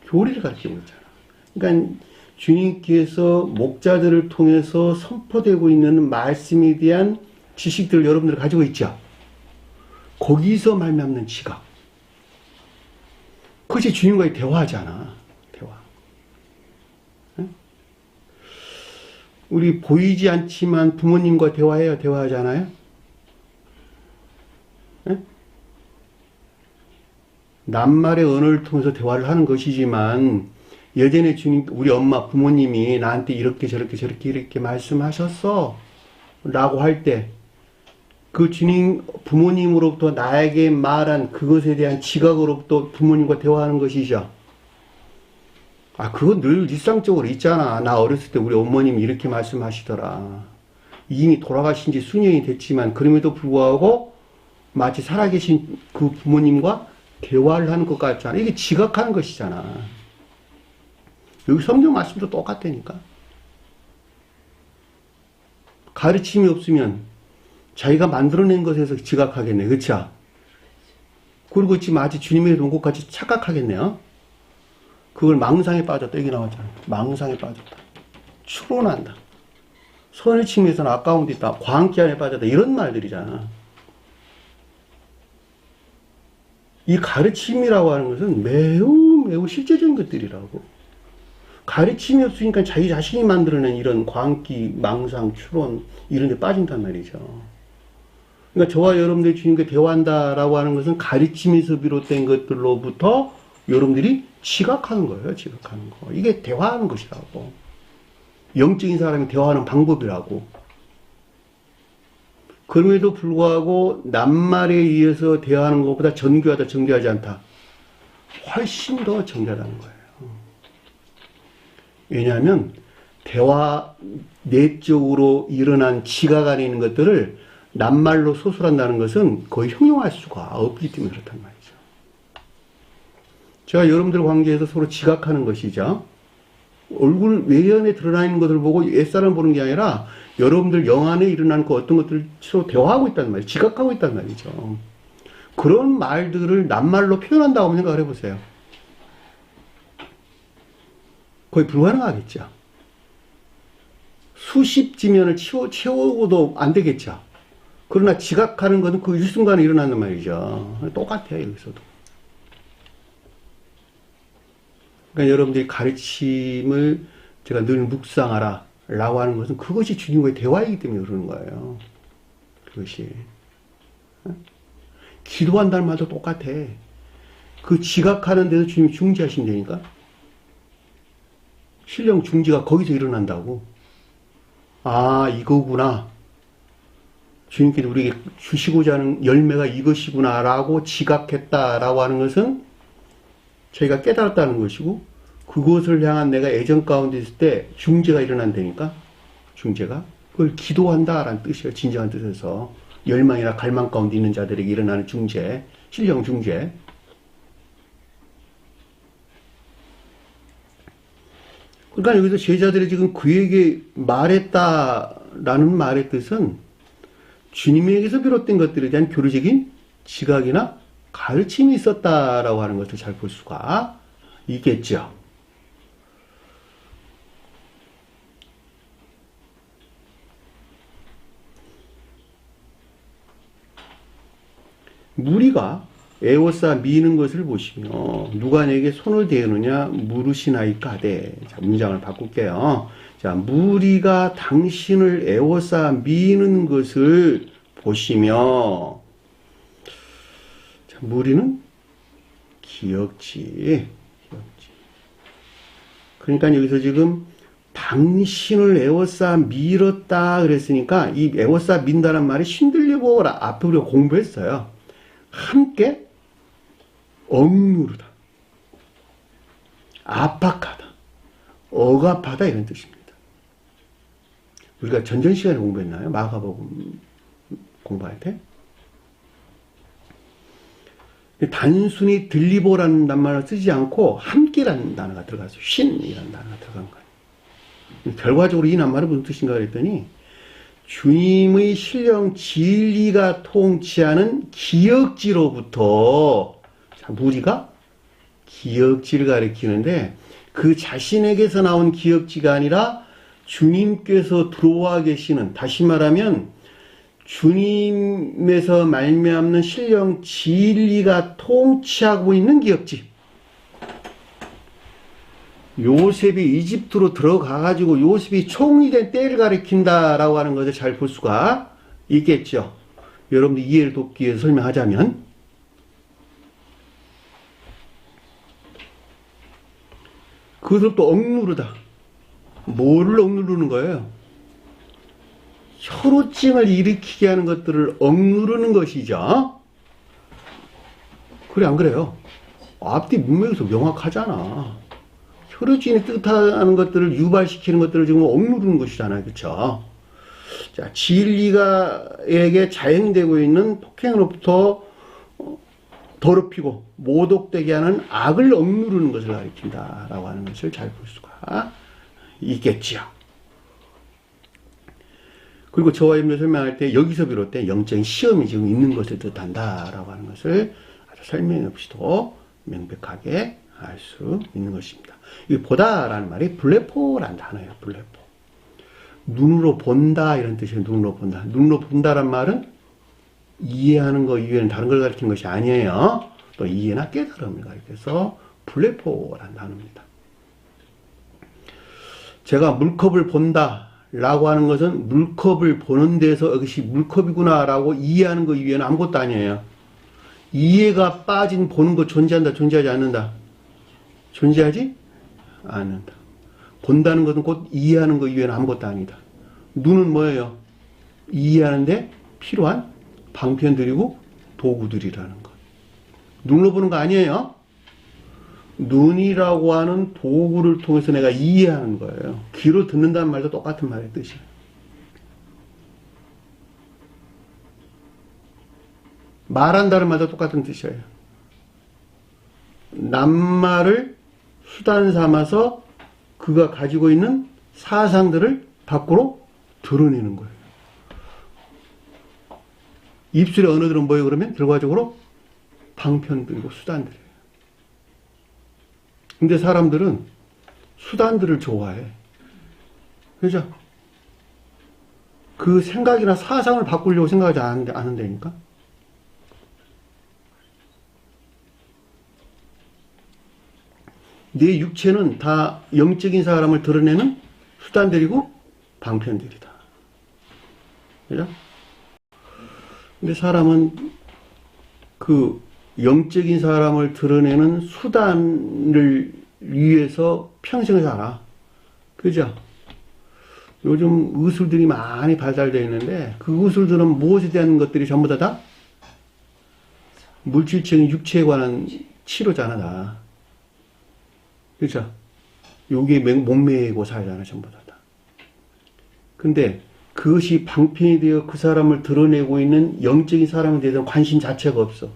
교리를 가르치고 있잖아. 그러니까 주님께서 목자들을 통해서 선포되고 있는 말씀에 대한 지식들을 여러분들이 가지고 있죠. 거기서 말미암는 지각. 그것이 주님과의 대화잖아. 대화. 우리 보이지 않지만 부모님과 대화해요. 대화하잖아요. 낱말의 언어를 통해서 대화를 하는 것이지만 예전에 주님, 우리 엄마, 부모님이 나한테 이렇게 저렇게 말씀하셨어 라고 할 때 그 주님, 부모님으로부터 나에게 말한 그것에 대한 지각으로부터 부모님과 대화하는 것이죠. 그건 늘 일상적으로 있잖아. 나 어렸을 때 우리 어머님이 이렇게 말씀하시더라. 이미 돌아가신 지 수년이 됐지만 그럼에도 불구하고 마치 살아계신 그 부모님과 대화를 하는 것 같잖아. 이게 지각하는 것이잖아. 여기 성경 말씀도 똑같다니까. 가르침이 없으면 자기가 만들어낸 것에서 지각하겠네. 그쵸? 그리고 지금 마치 주님의 온 것 같이 착각하겠네요. 그걸 망상에 빠졌다. 여기 나왔잖아. 망상에 빠졌다. 추론한다. 선을 칭해서는 아까운 데 있다. 광기 안에 빠졌다. 이런 말들이잖아. 이 가르침이라고 하는 것은 매우 실제적인 것들이라고. 가르침이 없으니까 자기 자신이 만들어낸 이런 광기, 망상, 추론 이런 데 빠진단 말이죠. 그러니까 저와 여러분들이 주님과 대화한다라고 하는 것은 가르침에서 비롯된 것들로부터 여러분들이 지각하는 거예요. 지각하는 거. 이게 대화하는 것이라고. 영적인 사람이 대화하는 방법이라고. 그럼에도 불구하고 낱말에 의해서 대화하는 것보다 정교하다, 정교하지 않다. 훨씬 더 정교하다는 거예요. 왜냐하면 대화 내적으로 일어난 지각 안에 있는 것들을 낱말로 소설한다는 것은 거의 형용할 수가 없기 때문에 그렇단 말이죠. 제가 여러분들 관계에서 서로 지각하는 것이죠. 얼굴 외연에 드러나 있는 것을 보고 옛사람 보는 게 아니라 여러분들 영 안에 일어나는 그 어떤 것들을 서로 대화하고 있다는 말이죠. 지각하고 있다는 말이죠. 그런 말들을 낱말로 표현한다고 생각을 해보세요. 거의 불가능하겠죠. 수십 지면을 채우고도 안 되겠죠. 그러나 지각하는 것은 그 일순간에 일어나는 말이죠. 똑같아요, 여기서도. 그러니까 여러분들이 가르침을 제가 늘 묵상하라 라고 하는 것은 그것이 주님과의 대화이기 때문에 그러는 거예요. 그것이. 기도한다는 말도 똑같아. 그 지각하는 데서 주님이 중지하신다니까. 신령 중지가 거기서 일어난다고. 아, 이거구나. 주님께서 우리에게 주시고자 하는 열매가 이것이구나라고 지각했다라고 하는 것은 저희가 깨달았다는 것이고, 그것을 향한 내가 애정 가운데 있을 때 중재가 일어난다니까. 중재가. 그걸 기도한다라는 뜻이에요. 진정한 뜻에서. 열망이나 갈망 가운데 있는 자들에게 일어나는 중재. 신령 중재. 그러니까 여기서 제자들이 지금 그에게 말했다라는 말의 뜻은 주님에게서 비롯된 것들에 대한 교리적인 지각이나 가르침이 있었다라고 하는 것을 잘 볼 수가 있겠죠. 무리가 에워싸 미는 것을 보시며 누가 내게 손을 대느냐 물으시나이까되. 자, 문장을 바꿀게요. 자, 무리가 당신을 에워싸 미는 것을 보시며. 자, 무리는 기역지. 그러니까 여기서 지금 당신을 에워싸 밀었다 그랬으니까 이 에워싸 민다는 말이 신들려보라. 앞에 우리가 공부했어요. 함께 억누르다, 압박하다, 억압하다 이런 뜻입니다. 우리가 전전 시간에 공부했나요? 마가복음 공부할 때? 단순히 들리보라는 단말을 쓰지 않고 함께라는 단어가 들어가서 쉰이라는 단어가 들어간 거예요. 결과적으로 이 낱말은 무슨 뜻인가 그랬더니 주님의 신령 진리가 통치하는 기역지로부터, 자, 무리가 기역지를 가리키는데 그 자신에게서 나온 기역지가 아니라 주님께서 들어와 계시는, 다시 말하면 주님에서 말미암는 신령 진리가 통치하고 있는 기역지. 요셉이 이집트로 들어가가지고 요셉이 총리 된 때를 가리킨다라고 하는 것을 잘 볼 수가 있겠죠. 여러분들 이해를 돕기 위해서 설명하자면, 그것을 또 억누르다. 뭐를 억누르는 거예요? 혈우증을 일으키게 하는 것들을 억누르는 것이죠. 그래, 안 그래요? 앞뒤 문맥에서 명확하잖아. 혈우증이 뜻하는 것들을 유발시키는 것들을 지금 억누르는 것이잖아요. 그쵸? 자, 진리가에게 자행되고 있는 폭행으로부터 더럽히고 모독되게 하는 악을 억누르는 것을 가리킨다라고 하는 것을 잘 볼 수가 있겠지요. 그리고 저와 여러분들 설명할 때 여기서 비롯된 영적인 시험이 지금 있는 것을 뜻한다라고 하는 것을 아주 설명 없이도 명백하게 알 수 있는 것입니다. 이 보다라는 말이 블레포라는 단어예요. 블레포. 눈으로 본다 이런 뜻이에요. 눈으로 본다. 눈으로 본다란 말은 이해하는 거 이외에는 다른 걸 가리키는 것이 아니에요. 또 이해나 깨달음을 가리켜서 블레포라는 단어입니다. 제가 물컵을 본다라고 하는 것은 물컵을 보는 데서 이것이 물컵이구나라고 이해하는 거 이외에는 아무것도 아니에요. 이해가 빠진 보는 거 존재한다, 존재하지 않는다. 존재하지 않는다. 본다는 것은 곧 이해하는 것 이외에는 아무것도 아니다. 눈은 뭐예요? 이해하는데 필요한 방편들이고 도구들이라는 것. 눈으로 보는 거 아니에요. 눈이라고 하는 도구를 통해서 내가 이해하는 거예요. 귀로 듣는다는 말도 똑같은 말의 뜻이에요. 말한다는 말도 똑같은 뜻이에요. 낱말을 수단 삼아서 그가 가지고 있는 사상들을 밖으로 드러내는 거예요. 입술의 언어들은 뭐예요? 그러면 결과적으로 방편들이고 수단들이에요. 근데 사람들은 수단들을 좋아해. 그죠? 그 생각이나 사상을 바꾸려고 생각하지 않는다니까? 내 육체는 다 영적인 사람을 드러내는 수단들이고 방편들이다. 그죠? 근데 사람은 그 영적인 사람을 드러내는 수단을 위해서 평생을 살아. 그죠? 요즘 의술들이 많이 발달되어 있는데 그 의술들은 무엇에 대한 것들이 전부 다 물질적인 육체에 관한 치료잖아 다. 그렇죠? 요게 몸매고 사회잖아 전부 다. 근데 그것이 방편이 되어 그 사람을 드러내고 있는 영적인 사람에 대해서 관심 자체가 없어.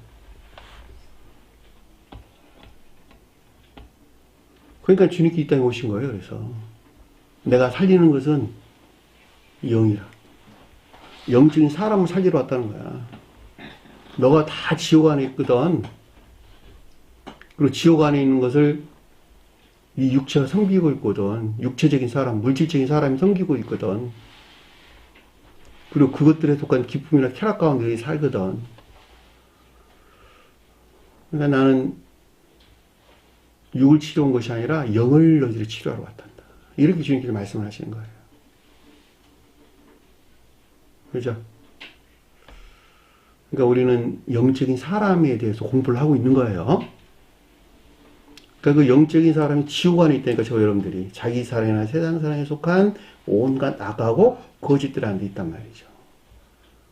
그러니까 주님께 이 땅에 오신 거예요. 그래서 내가 살리는 것은 영이라. 영적인 사람을 살리러 왔다는 거야. 너가 다 지옥 안에 있거든. 그리고 지옥 안에 있는 것을 이 육체가 섬기고 있거든. 육체적인 사람, 물질적인 사람이 섬기고 있거든. 그리고 그것들에 속한 기쁨이나 쾌락 가운데 살거든. 그러니까 나는 육을 치료한 것이 아니라 영을 너희들이 치료하러 왔단다. 이렇게 주님께서 말씀을 하시는 거예요. 그죠? 그러니까 우리는 영적인 사람에 대해서 공부를 하고 있는 거예요. 그러니까 그 영적인 사람이 지옥 안에 있다니까 저 여러분들이 자기 사랑이나 세상 사랑에 속한 온갖 악하고 거짓들 안에 있단 말이죠.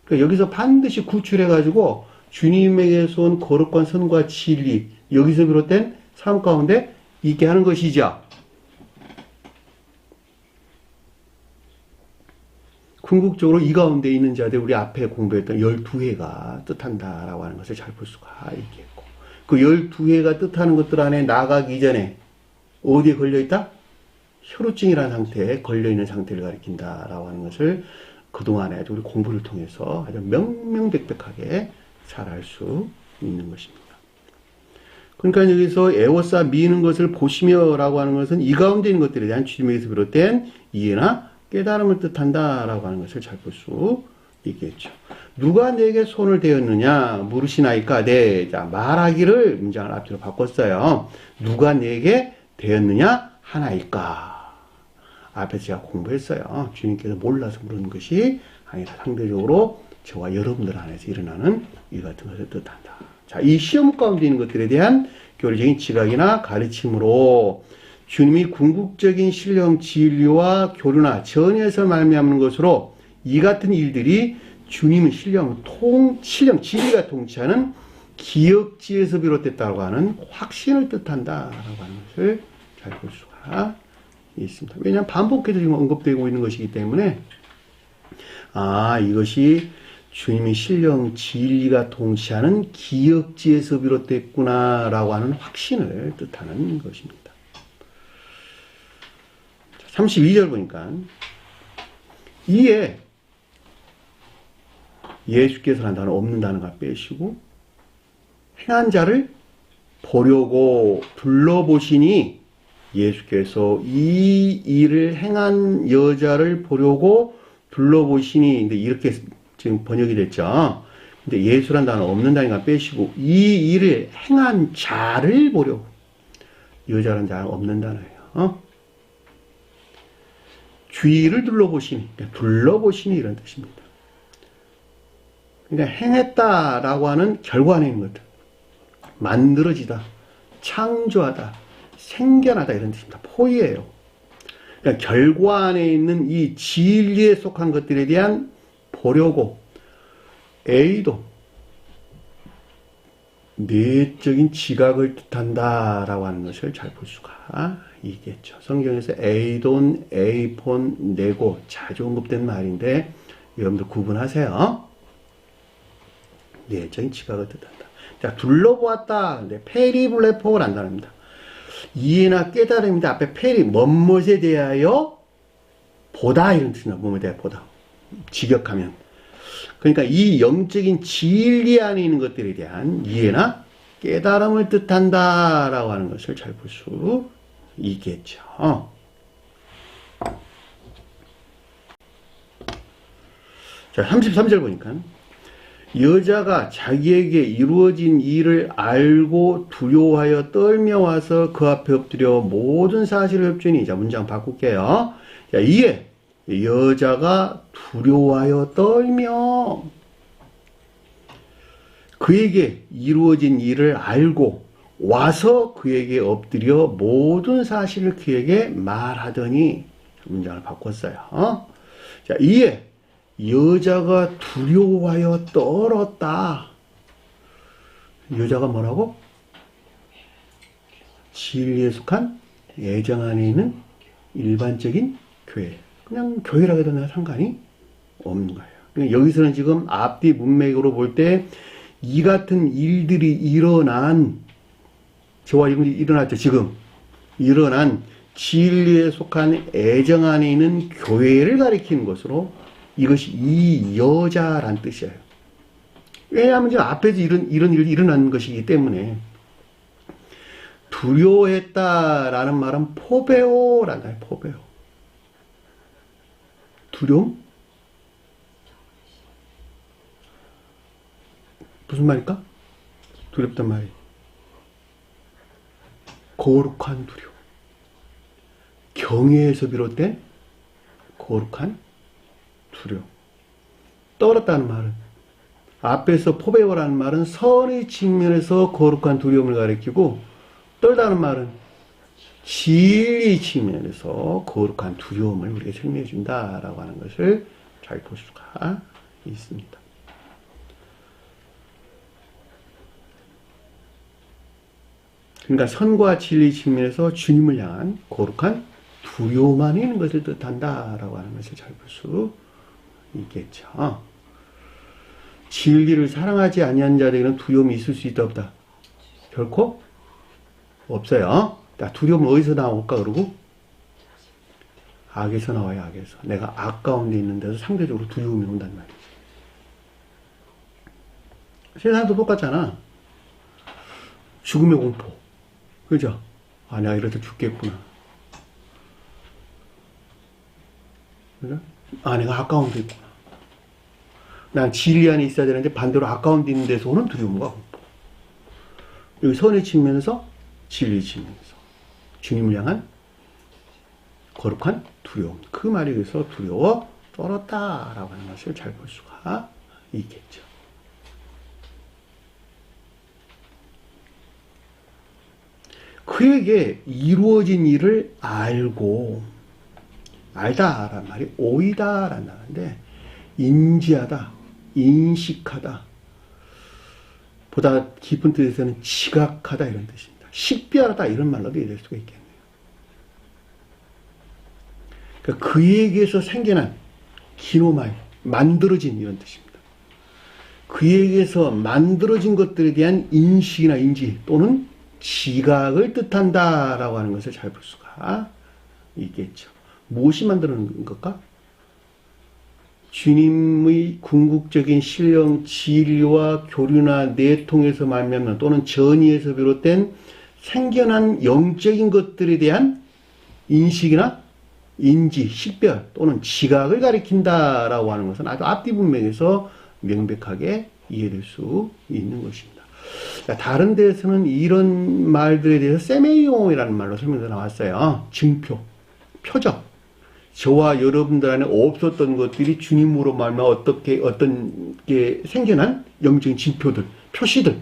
그러니까 여기서 반드시 구출해가지고 주님에게서 온 거룩한 선과 진리 여기서 비롯된 삶 가운데 있게 하는 것이죠. 궁극적으로 이 가운데 있는 자들 우리 앞에 공부했던 12회가 뜻한다라고 하는 것을 잘 볼 수가 있겠고 그 12회가 뜻하는 것들 안에 나가기 전에 어디에 걸려있다? 혈루증이라는 상태에 걸려있는 상태를 가리킨다라고 하는 것을 그동안에 우리 공부를 통해서 아주 명명백백하게 잘 알 수 있는 것입니다. 그러니까 여기서 애워싸 미는 것을 보시며 라고 하는 것은 이 가운데 있는 것들에 대한 주님에게서 비롯된 이해나 깨달음을 뜻한다라고 하는 것을 잘 볼 수 있겠죠. 누가 내게 손을 대었느냐 물으시나이까. 네, 자 말하기를 문장을 앞뒤로 바꿨어요. 누가 내게 대었느냐 하나일까. 앞에서 제가 공부했어요. 주님께서 몰라서 물은 것이 아니라 상대적으로 저와 여러분들 안에서 일어나는 일 같은 것을 뜻한다. 자, 이 시험 가운데 있는 것들에 대한 교리적인 지각이나 가르침으로 주님이 궁극적인 신령 진리와 교류나 전에서 말미암는 것으로 이 같은 일들이 주님의 신령 진리가 통치하는 기억지에서 비롯됐다고 하는 확신을 뜻한다라고 하는 것을 잘 볼 수가 있습니다. 왜냐하면 반복해서 지금 언급되고 있는 것이기 때문에 이것이 주님의 신령 진리가 통치하는 기억지에서 비롯됐구나라고 하는 확신을 뜻하는 것입니다. 32절 보니까 이에 예수께서라는 단어 없는 단어가 빼시고 행한 자를 보려고 둘러보시니 예수께서 이 일을 행한 여자를 보려고 둘러보시니 근데 이렇게 지금 번역이 됐죠. 근데 예수란 단어 없는 단어가 빼시고 이 일을 행한 자를 보려고 여자란 단어 없는 단어예요. 주위를 둘러보시니, 둘러보시니 이런 뜻입니다. 그러니까 행했다라고 하는 결과에 있는 것들. 만들어지다, 창조하다, 생겨나다 이런 뜻입니다. 포이예요. 그러니까 결과 안에 있는 이 진리에 속한 것들에 대한 보려고 A도 내적인 지각을 뜻한다라고 하는 것을 잘 볼 수가 있겠죠. 성경에서 A돈, A폰, 네고 자주 언급된 말인데 여러분들 구분하세요. 내적인 지각을 뜻한다. 자, 둘러보았다. 페리블레포를 한답니다. 이해나 깨달음인데 앞에 페리, 뭐뭇에 대하여 보다 이런 뜻입니다. 뭐뭇에 대하여 보다. 직역하면. 그러니까 이 영적인 진리 안에 있는 것들에 대한 이해나 깨달음을 뜻한다라고 하는 것을 잘 볼 수 있겠죠. 자, 33절 보니까 여자가 자기에게 이루어진 일을 알고 두려워하여 떨며 와서 그 앞에 엎드려 모든 사실을 읊주니. 자, 문장 바꿀게요. 자, 이에 여자가 두려워하여 떨며 그에게 이루어진 일을 알고 와서 그에게 엎드려 모든 사실을 그에게 말하더니. 문장을 바꿨어요. 자, 이에 여자가 두려워하여 떨었다. 여자가 뭐라고? 진리에 속한 애정 안에 있는 일반적인 교회. 그냥 교회라고 해도 상관이 없는 거예요. 그러니까 여기서는 지금 앞뒤 문맥으로 볼 때 이 같은 일들이 저와 일어났죠. 지금 일어난 진리에 속한 애정 안에 있는 교회를 가리키는 것으로 이것이 이 여자란 뜻이에요. 왜냐하면 지금 앞에서 이런 일이 일어난 것이기 때문에. 두려워했다라는 말은 포베오라는 거예요. 포베오. 두려움? 무슨 말일까? 두렵단 말이에요. 거룩한 두려움. 경외에서 비롯된 거룩한 두려움. 떨었다는 말은 앞에서 포베오라는 말은 선의 측면에서 거룩한 두려움을 가리키고 떨다는 말은 진리 측면에서 거룩한 두려움을 우리에게 설명해 준다라고 하는 것을 잘 볼 수가 있습니다. 그러니까 선과 진리 측면에서 주님을 향한 거룩한 두려움 안에 있는 것을 뜻한다라고 하는 것을 잘 볼 수 있겠죠. 진리를 사랑하지 아니한 자들에게는 두려움이 있을 수 있다 없다? 결코 없어요. 두려움은 어디서 나올까 그러고? 악에서 나와요. 악에서. 내가 악 가운데 있는 데서 상대적으로 두려움이 온단 말이지. 세상도 똑같잖아. 죽음의 공포. 그죠? 내가 이래서 죽겠구나. 그죠? 내가 악 가운데 있구나. 난 진리 안에 있어야 되는데 반대로 악 가운데 있는 데서 오는 두려움과 공포. 여기 선의 측면에서 진리 측면에서 주님을 향한 거룩한 두려움. 그 말에 의해서 두려워 떨었다라고 하는 것을 잘 볼 수가 있겠죠. 그에게 이루어진 일을 알다라는 말이 오이다라는 말인데 인지하다, 인식하다 보다 깊은 뜻에서는 지각하다 이런 뜻입니다. 식별하다 이런 말로도 이해될 수가 있겠네요. 그러니까 그에게서 생겨난 기노마이 만들어진 이런 뜻입니다. 그에게서 만들어진 것들에 대한 인식이나 인지 또는 지각을 뜻한다라고 하는 것을 잘 볼 수가 있겠죠. 무엇이 만드는 것일까? 주님의 궁극적인 신령 진리와 교류나 내통에서 말미암는 또는 전의에서 비롯된 생겨난 영적인 것들에 대한 인식이나 인지, 식별 또는 지각을 가리킨다라고 하는 것은 아주 앞뒤 문맥에서 명백하게 이해될 수 있는 것입니다. 다른 데에서는 이런 말들에 대해서 세메이옹이라는 말로 설명이 나왔어요. 증표, 표적. 저와 여러분들 안에 없었던 것들이 주님으로 말미암아 어떤 게 생겨난 영적인 징표들, 표시들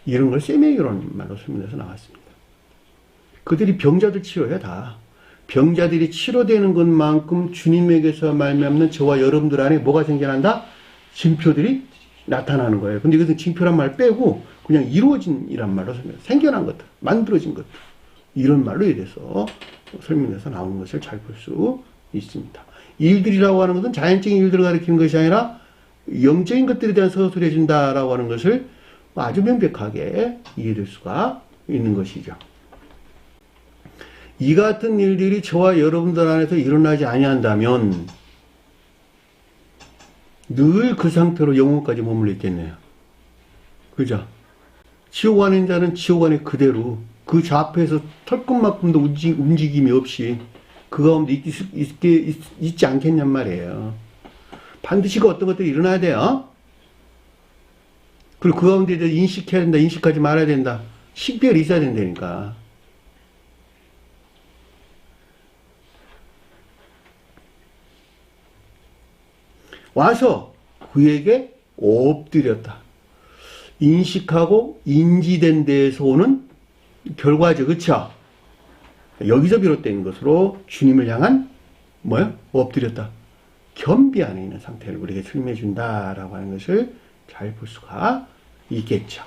이런 걸 세메이옹이라는 말로 설명해서 나왔습니다. 그들이 병자들 치료해 다. 병자들이 치료되는 것만큼 주님에게서 말미암는 저와 여러분들 안에 뭐가 생겨난다? 징표들이 나타나는 거예요. 근데 이것은 징표란 말 빼고 그냥 이루어진이란 말로 생겨난 것들, 만들어진 것들 이런 말로 이래서 설명해서 나오는 것을 잘 볼 수 있습니다. 일들이라고 하는 것은 자연적인 일들을 가리키는 것이 아니라 영적인 것들에 대한 서술해 준다라고 하는 것을 아주 명백하게 이해될 수가 있는 것이죠. 이 같은 일들이 저와 여러분들 안에서 일어나지 아니한다면 늘 그 상태로 영혼까지 머물러 있겠네요. 그죠? 지옥 안에 있는 자는 지옥 안에 그대로 그 좌표에서 털끝만큼도 움직임이 없이 그 가운데 있지 않겠냔 말이에요. 반드시 그 어떤 것들이 일어나야 돼요. 그리고 그 가운데 인식해야 된다, 인식하지 말아야 된다. 식별이 있어야 된다니까. 와서 그에게 엎드렸다. 인식하고 인지된 데에서 오는 결과죠. 그쵸? 여기서 비롯된 것으로 주님을 향한 뭐요? 엎드렸다. 겸비 안에 있는 상태를 우리에게 설명해 준다라고 하는 것을 잘 볼 수가 있겠죠.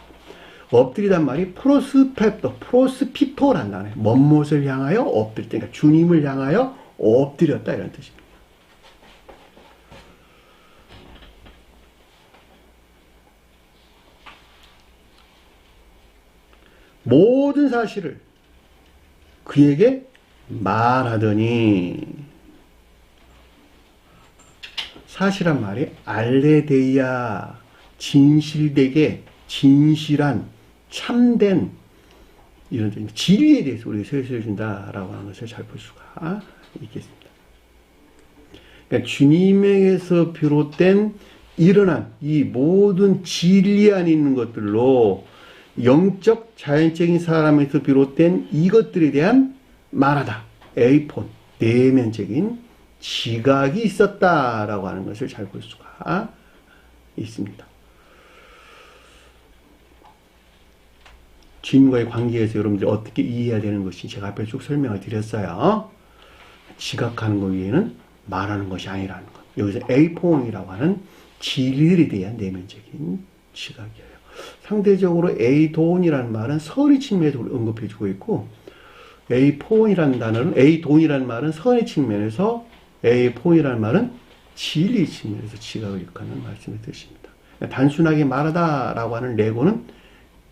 엎드리단 말이 프로스피토란 단어에 먼못을 향하여 엎드릴 때, 그러니까 주님을 향하여 엎드렸다 이런 뜻입니다. 모든 사실을 그에게 말하더니, 사실한 말이 알레데이아, 진실되게, 진실한, 참된 이런 진리에 대해서 우리가 설명해 준다라고 하는 것을 잘 볼 수가 있겠습니다. 그러니까 주님에게서 비롯된 일어난 이 모든 진리 안에 있는 것들로 영적 자연적인 사람에서 비롯된 이것들에 대한 말하다. 에이폰, 내면적인 지각이 있었다라고 하는 것을 잘 볼 수가 있습니다. 주님과의 관계에서 여러분들이 어떻게 이해해야 되는 것인지 제가 앞에 쭉 설명을 드렸어요. 지각하는 것 외에는 말하는 것이 아니라는 것. 여기서 에이폰이라고 하는 진리에 대한 내면적인 지각이에요. 상대적으로 에이돈이라는 말은 선의 측면에서 언급해주고 있고, 에이폰이라는 단어는, 에이돈이라는 말은 선의 측면에서, 에이폰이라는 말은 진리 측면에서 지각을 일컫는 말씀의 뜻입니다. 단순하게 말하다라고 하는 레고는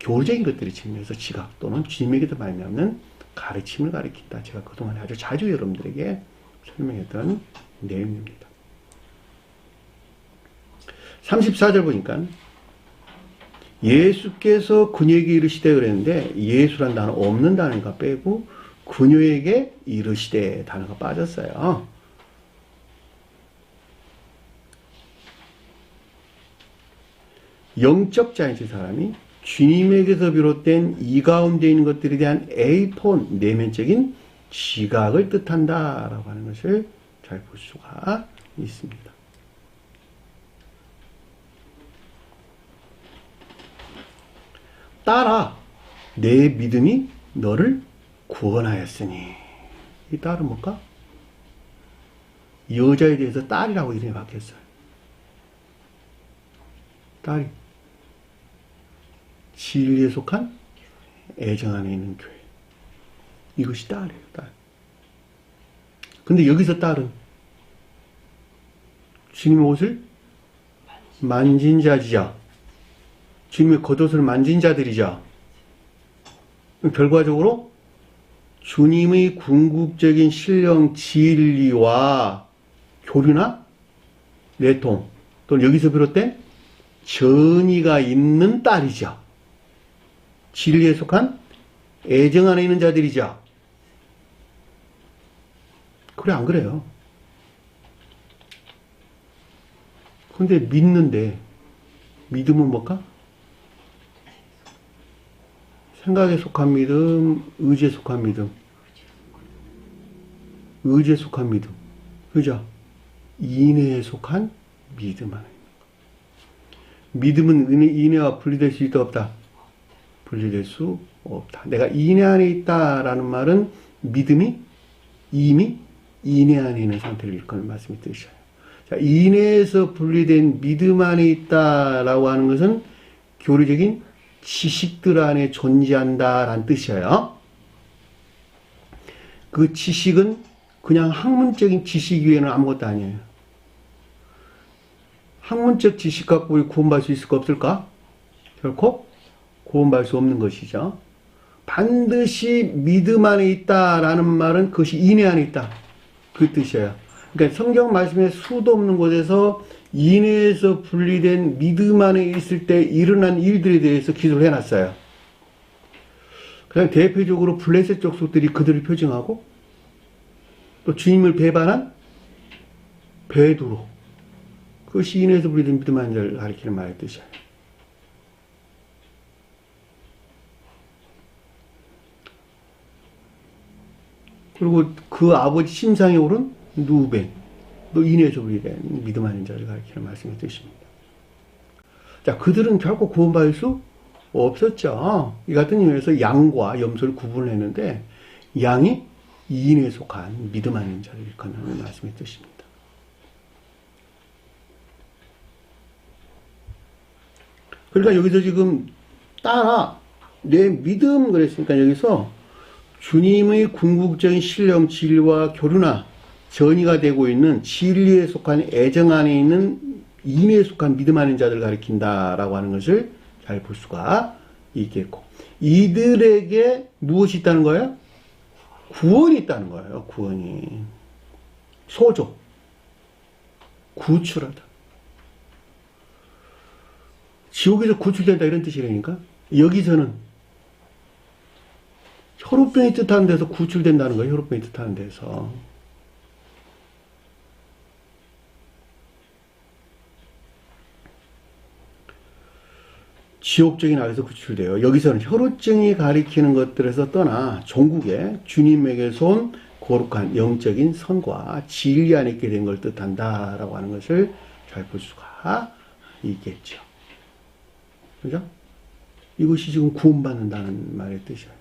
교리적인 것들의 측면에서 지각 또는 주님에게서 말미암는 가르침을 가리킨다. 제가 그동안 아주 자주 여러분들에게 설명했던 내용입니다. 34절 보니까 예수께서 그녀에게 이르시되 그랬는데, 예수란 단어 없는 단어가 빼고 그녀에게 이르시되 단어가 빠졌어요. 영적 자인의 사람이 주님에게서 비롯된 이 가운데 있는 것들에 대한 에이폰, 내면적인 지각을 뜻한다라고 하는 것을 잘 볼 수가 있습니다. 딸아, 내 믿음이 너를 구원하였으니. 이 딸은 뭘까? 여자에 대해서 딸이라고 이름이 바뀌었어요. 딸이 진리에 속한 애정 안에 있는 교회. 이것이 딸이에요, 딸. 근데 여기서 딸은 주님의 옷을 만진 자지자. 주님의 겉옷을 만진 자들이죠. 결과적으로 주님의 궁극적인 신령 진리와 교류나 내통 또는 여기서 비롯된 전의가 있는 딸이죠. 진리에 속한 애정 안에 있는 자들이죠. 그래 안 그래요? 근데 믿는데 믿음은 뭘까? 생각에 속한 믿음, 의지에 속한 믿음. 의지에 속한 믿음. 그죠? 인애에 속한 믿음 안에 있는 것. 믿음은 인애와 분리될 수 있다 없다? 분리될 수 없다. 내가 인애 안에 있다라는 말은 믿음이 이미 인애 안에 있는 상태를 일컫는 말씀이 뜻이에요. 자, 인애에서 분리된 믿음 안에 있다라고 하는 것은 교리적인 지식들 안에 존재한다라는 뜻이에요. 그 지식은 그냥 학문적인 지식 외에는 아무것도 아니에요. 학문적 지식 갖고 우리 구원받을 수 있을까 없을까? 결코 구원받을 수 없는 것이죠. 반드시 믿음 안에 있다라는 말은 그것이 인애 안에 있다. 그 뜻이에요. 그러니까 성경 말씀에 수도 없는 곳에서 인애에서 분리된 믿음 안에 있을 때 일어난 일들에 대해서 기술을 해놨어요. 그냥 대표적으로 블레셋 족속들이 그들을 표징하고 또 주님을 배반한 베드로. 그것이 인애에서 분리된 믿음 안을 가리키는 말의 뜻이에요. 그리고 그 아버지 심상에 오른 누벤, 또 인애에서 분리된 믿음 아닌 자를 가리키는 말씀의 뜻입니다. 자, 그들은 결코 구원받을 수 없었죠. 이 같은 이유에서 양과 염소를 구분했는데, 양이 이인에 속한 믿음 아닌 자를 일컫는 말씀의 뜻입니다. 그러니까 여기서 지금 따라 내 믿음 그랬으니까 여기서 주님의 궁극적인 신령 진리와 교류나 전이가 되고 있는 진리에 속한 애정 안에 있는 인에 속한 믿음 아닌 자들을 가리킨다라고 하는 것을 잘 볼 수가 있겠고, 이들에게 무엇이 있다는 거예요? 구원이 있다는 거예요. 구원이. 소조. 구출하다. 지옥에서 구출된다 이런 뜻이라니까. 여기서는 혈우병이 뜻하는 데서 구출된다는 거예요. 혈우병이 뜻하는 데서. 지옥적인 악에서 구출돼요. 여기서는 혈우증이 가리키는 것들에서 떠나 종국에 주님에게서 온 거룩한 영적인 선과 진리 안에 있게 된 걸 뜻한다라고 하는 것을 잘 볼 수가 있겠죠. 그죠? 이것이 지금 구원받는다는 말의 뜻이에요.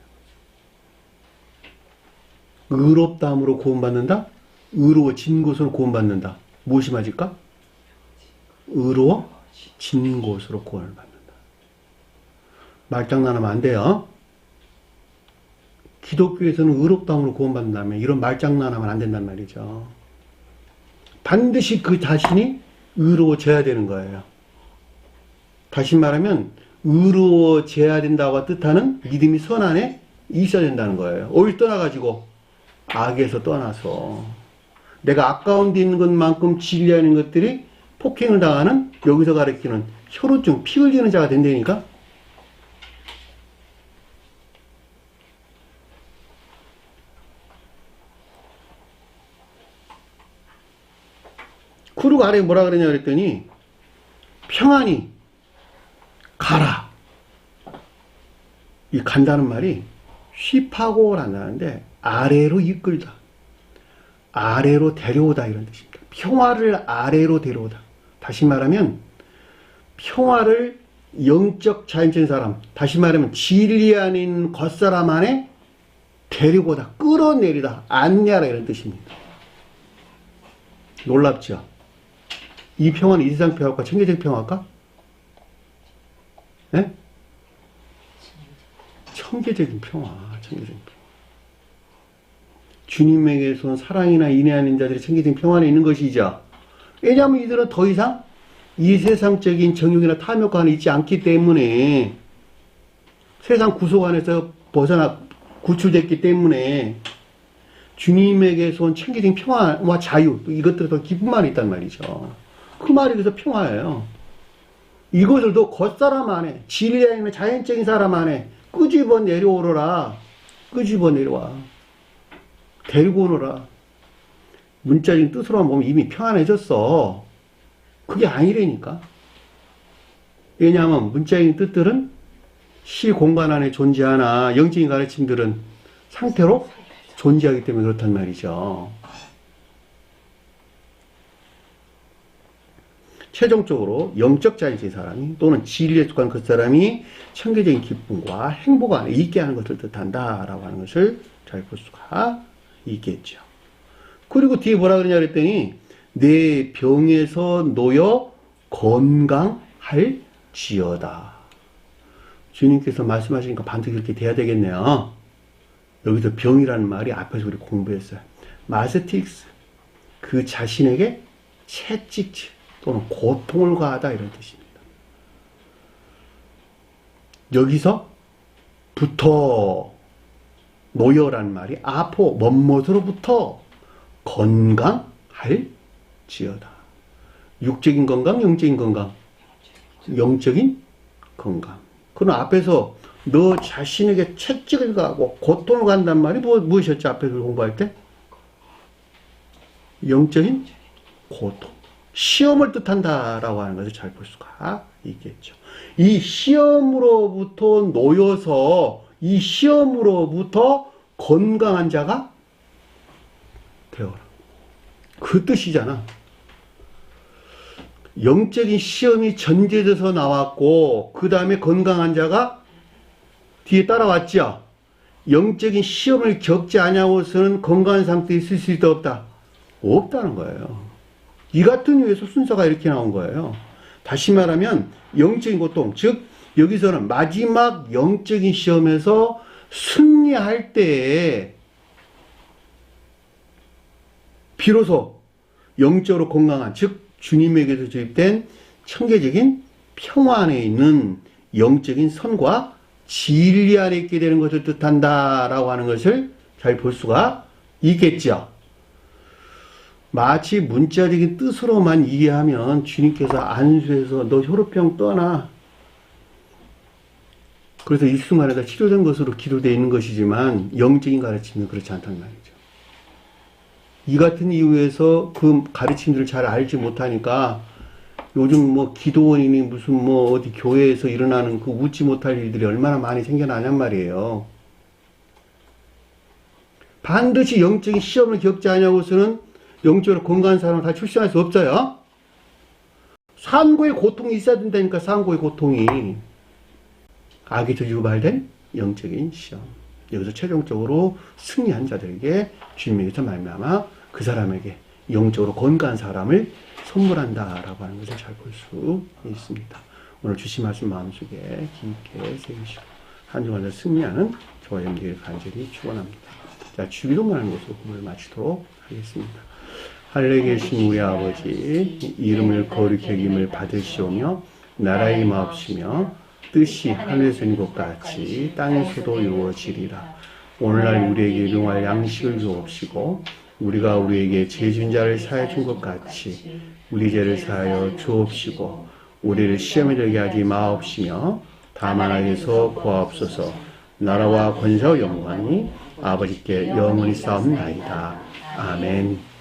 의롭다함으로 구원받는다? 의로워진 곳으로 구원받는다. 무엇이 맞을까? 의로워진 곳으로 구원을 받는다. 말장난하면 안 돼요. 기독교에서는 의롭다함으로 구원받는다면 이런 말장난하면 안 된단 말이죠. 반드시 그 자신이 의로워져야 되는 거예요. 다시 말하면 의로워져야 된다고 뜻하는 믿음이 선 안에 있어야 된다는 거예요. 어디 떠나가지고 악에서 떠나서 내가 아까운 데 있는 것만큼 진리 아닌 것들이 폭행을 당하는, 여기서 가리키는 혈우증, 피 흘리는 자가 된다니까. 그리고 아래에 뭐라 그러냐 그랬더니 평안히 가라. 이 간다는 말이 휘파고 한다는데 아래로 이끌다, 아래로 데려오다 이런 뜻입니다. 평화를 아래로 데려오다. 다시 말하면 평화를 영적 자연적인 사람, 다시 말하면 진리 안에 있는 겉사람 안에 데리고다, 끌어내리다, 안내하라 이런 뜻입니다. 놀랍죠? 이 평화는 이 세상 평화일까? 천계적 평화일까? 네? 천계적인 평화, 천계적인 평화. 주님에게서 사랑이나 인애 아닌 자들이 천계적인 평화 안에 있는 것이죠. 왜냐하면 이들은 더 이상 이 세상적인 정욕이나 탐욕 안에 있지 않기 때문에, 세상 구속 안에서 벗어나 구출됐기 때문에 주님에게서 온 천계적인 평화와 자유, 이것들은 더 기쁨만 있단 말이죠. 그 말이 그래서 평화예요. 이것들도 겉사람 안에, 진리 안에 있는 자연적인 사람 안에 끄집어 내려오너라. 끄집어 내려와. 데리고 오너라. 문자적인 뜻으로만 보면 이미 평안해졌어. 그게 아니라니까. 왜냐하면 문자적인 뜻들은 시 공간 안에 존재하나 영적인 가르침들은 상태로 존재하기 때문에 그렇단 말이죠. 최종적으로 영적 자연적인 사람이 또는 진리에 속한 그 사람이 천계적인 기쁨과 행복 안에 있게 하는 것을 뜻한다라고 하는 것을 잘 볼 수가 있겠죠. 그리고 뒤에 뭐라 그러냐 그랬더니 내 병에서 놓여 건강할지어다. 주님께서 말씀하시니까 반드시 그렇게 돼야 되겠네요. 여기서 병이라는 말이 앞에서 우리 공부했어요. 마스틱스, 그 자신에게 채찍질 또는 고통을 가하다 이런 뜻입니다. 여기서 부터 놓여라는 말이 아포, 멋못으로부터 건강할지어다. 육적인 건강, 영적인 건강. 영적인 건강. 그럼 앞에서 너 자신에게 채찍을 가하고 고통을 간단 말이 무엇이었죠? 앞에서 공부할 때? 영적인 고통. 시험을 뜻한다라고 하는 것을 잘 볼 수가 있겠죠. 이 시험으로부터 놓여서 이 시험으로부터 건강한 자가 되어라. 그 뜻이잖아. 영적인 시험이 전제돼서 나왔고 그 다음에 건강한 자가 뒤에 따라왔죠. 영적인 시험을 겪지 아니하고서는 건강한 상태에 있을 수 있다 없다? 없다는 거예요. 이 같은 이유에서 순서가 이렇게 나온 거예요. 다시 말하면 영적인 고통, 즉 여기서는 마지막 영적인 시험에서 승리할 때에 비로소 영적으로 건강한, 즉 주님에게서 주입된 청계적인 평화 안에 있는 영적인 선과 진리 안에 있게 되는 것을 뜻한다라고 하는 것을 잘 볼 수가 있겠죠. 마치 문자적인 뜻으로만 이해하면 주님께서 안수해서 너 혈우병 떠나, 그래서 일순간에다 치료된 것으로 기도되어 있는 것이지만 영적인 가르침은 그렇지 않다는 말이죠. 이 같은 이유에서 그 가르침들을 잘 알지 못하니까 요즘 뭐 기도원이니 무슨 뭐 어디 교회에서 일어나는 그 웃지 못할 일들이 얼마나 많이 생겨나냔 말이에요. 반드시 영적인 시험을 겪지 않냐고서는 영적으로 건강한 사람은 다 출생할 수 없어요. 산고의 고통이 있어야 된다니까. 산고의 고통이 악에서 유발된 영적인 시험. 여기서 최종적으로 승리한 자들에게 주님에게서 말미암아 그 사람에게 영적으로 건강한 사람을 선물한다라고 하는 것을 잘 볼 수 있습니다. 오늘 주신 말씀 마음속에 깊게 새기시고 한 주간을 승리하는 저와 여러분들 간절히 축원합니다. 자, 주기도문하는 것으로 공부를 마치도록 하겠습니다. 하늘에 계신 우리 아버지, 이름을 거룩히 여김을 받으시오며 나라의 마옵시며 뜻이 하늘에서 이룬 것 같이 땅에서도 이루어지리라. 오늘날 우리에게 일용할 양식을 주옵시고 우리가 우리에게 죄 진 자를 사하여 준 것 같이 우리 죄를 사하여 주옵시고 우리를 시험에 들게 하지 마옵시며 다만 악에서 구하옵소서. 나라와 권세와 영광이 아버지께 영원히 싸움나이다. 아멘.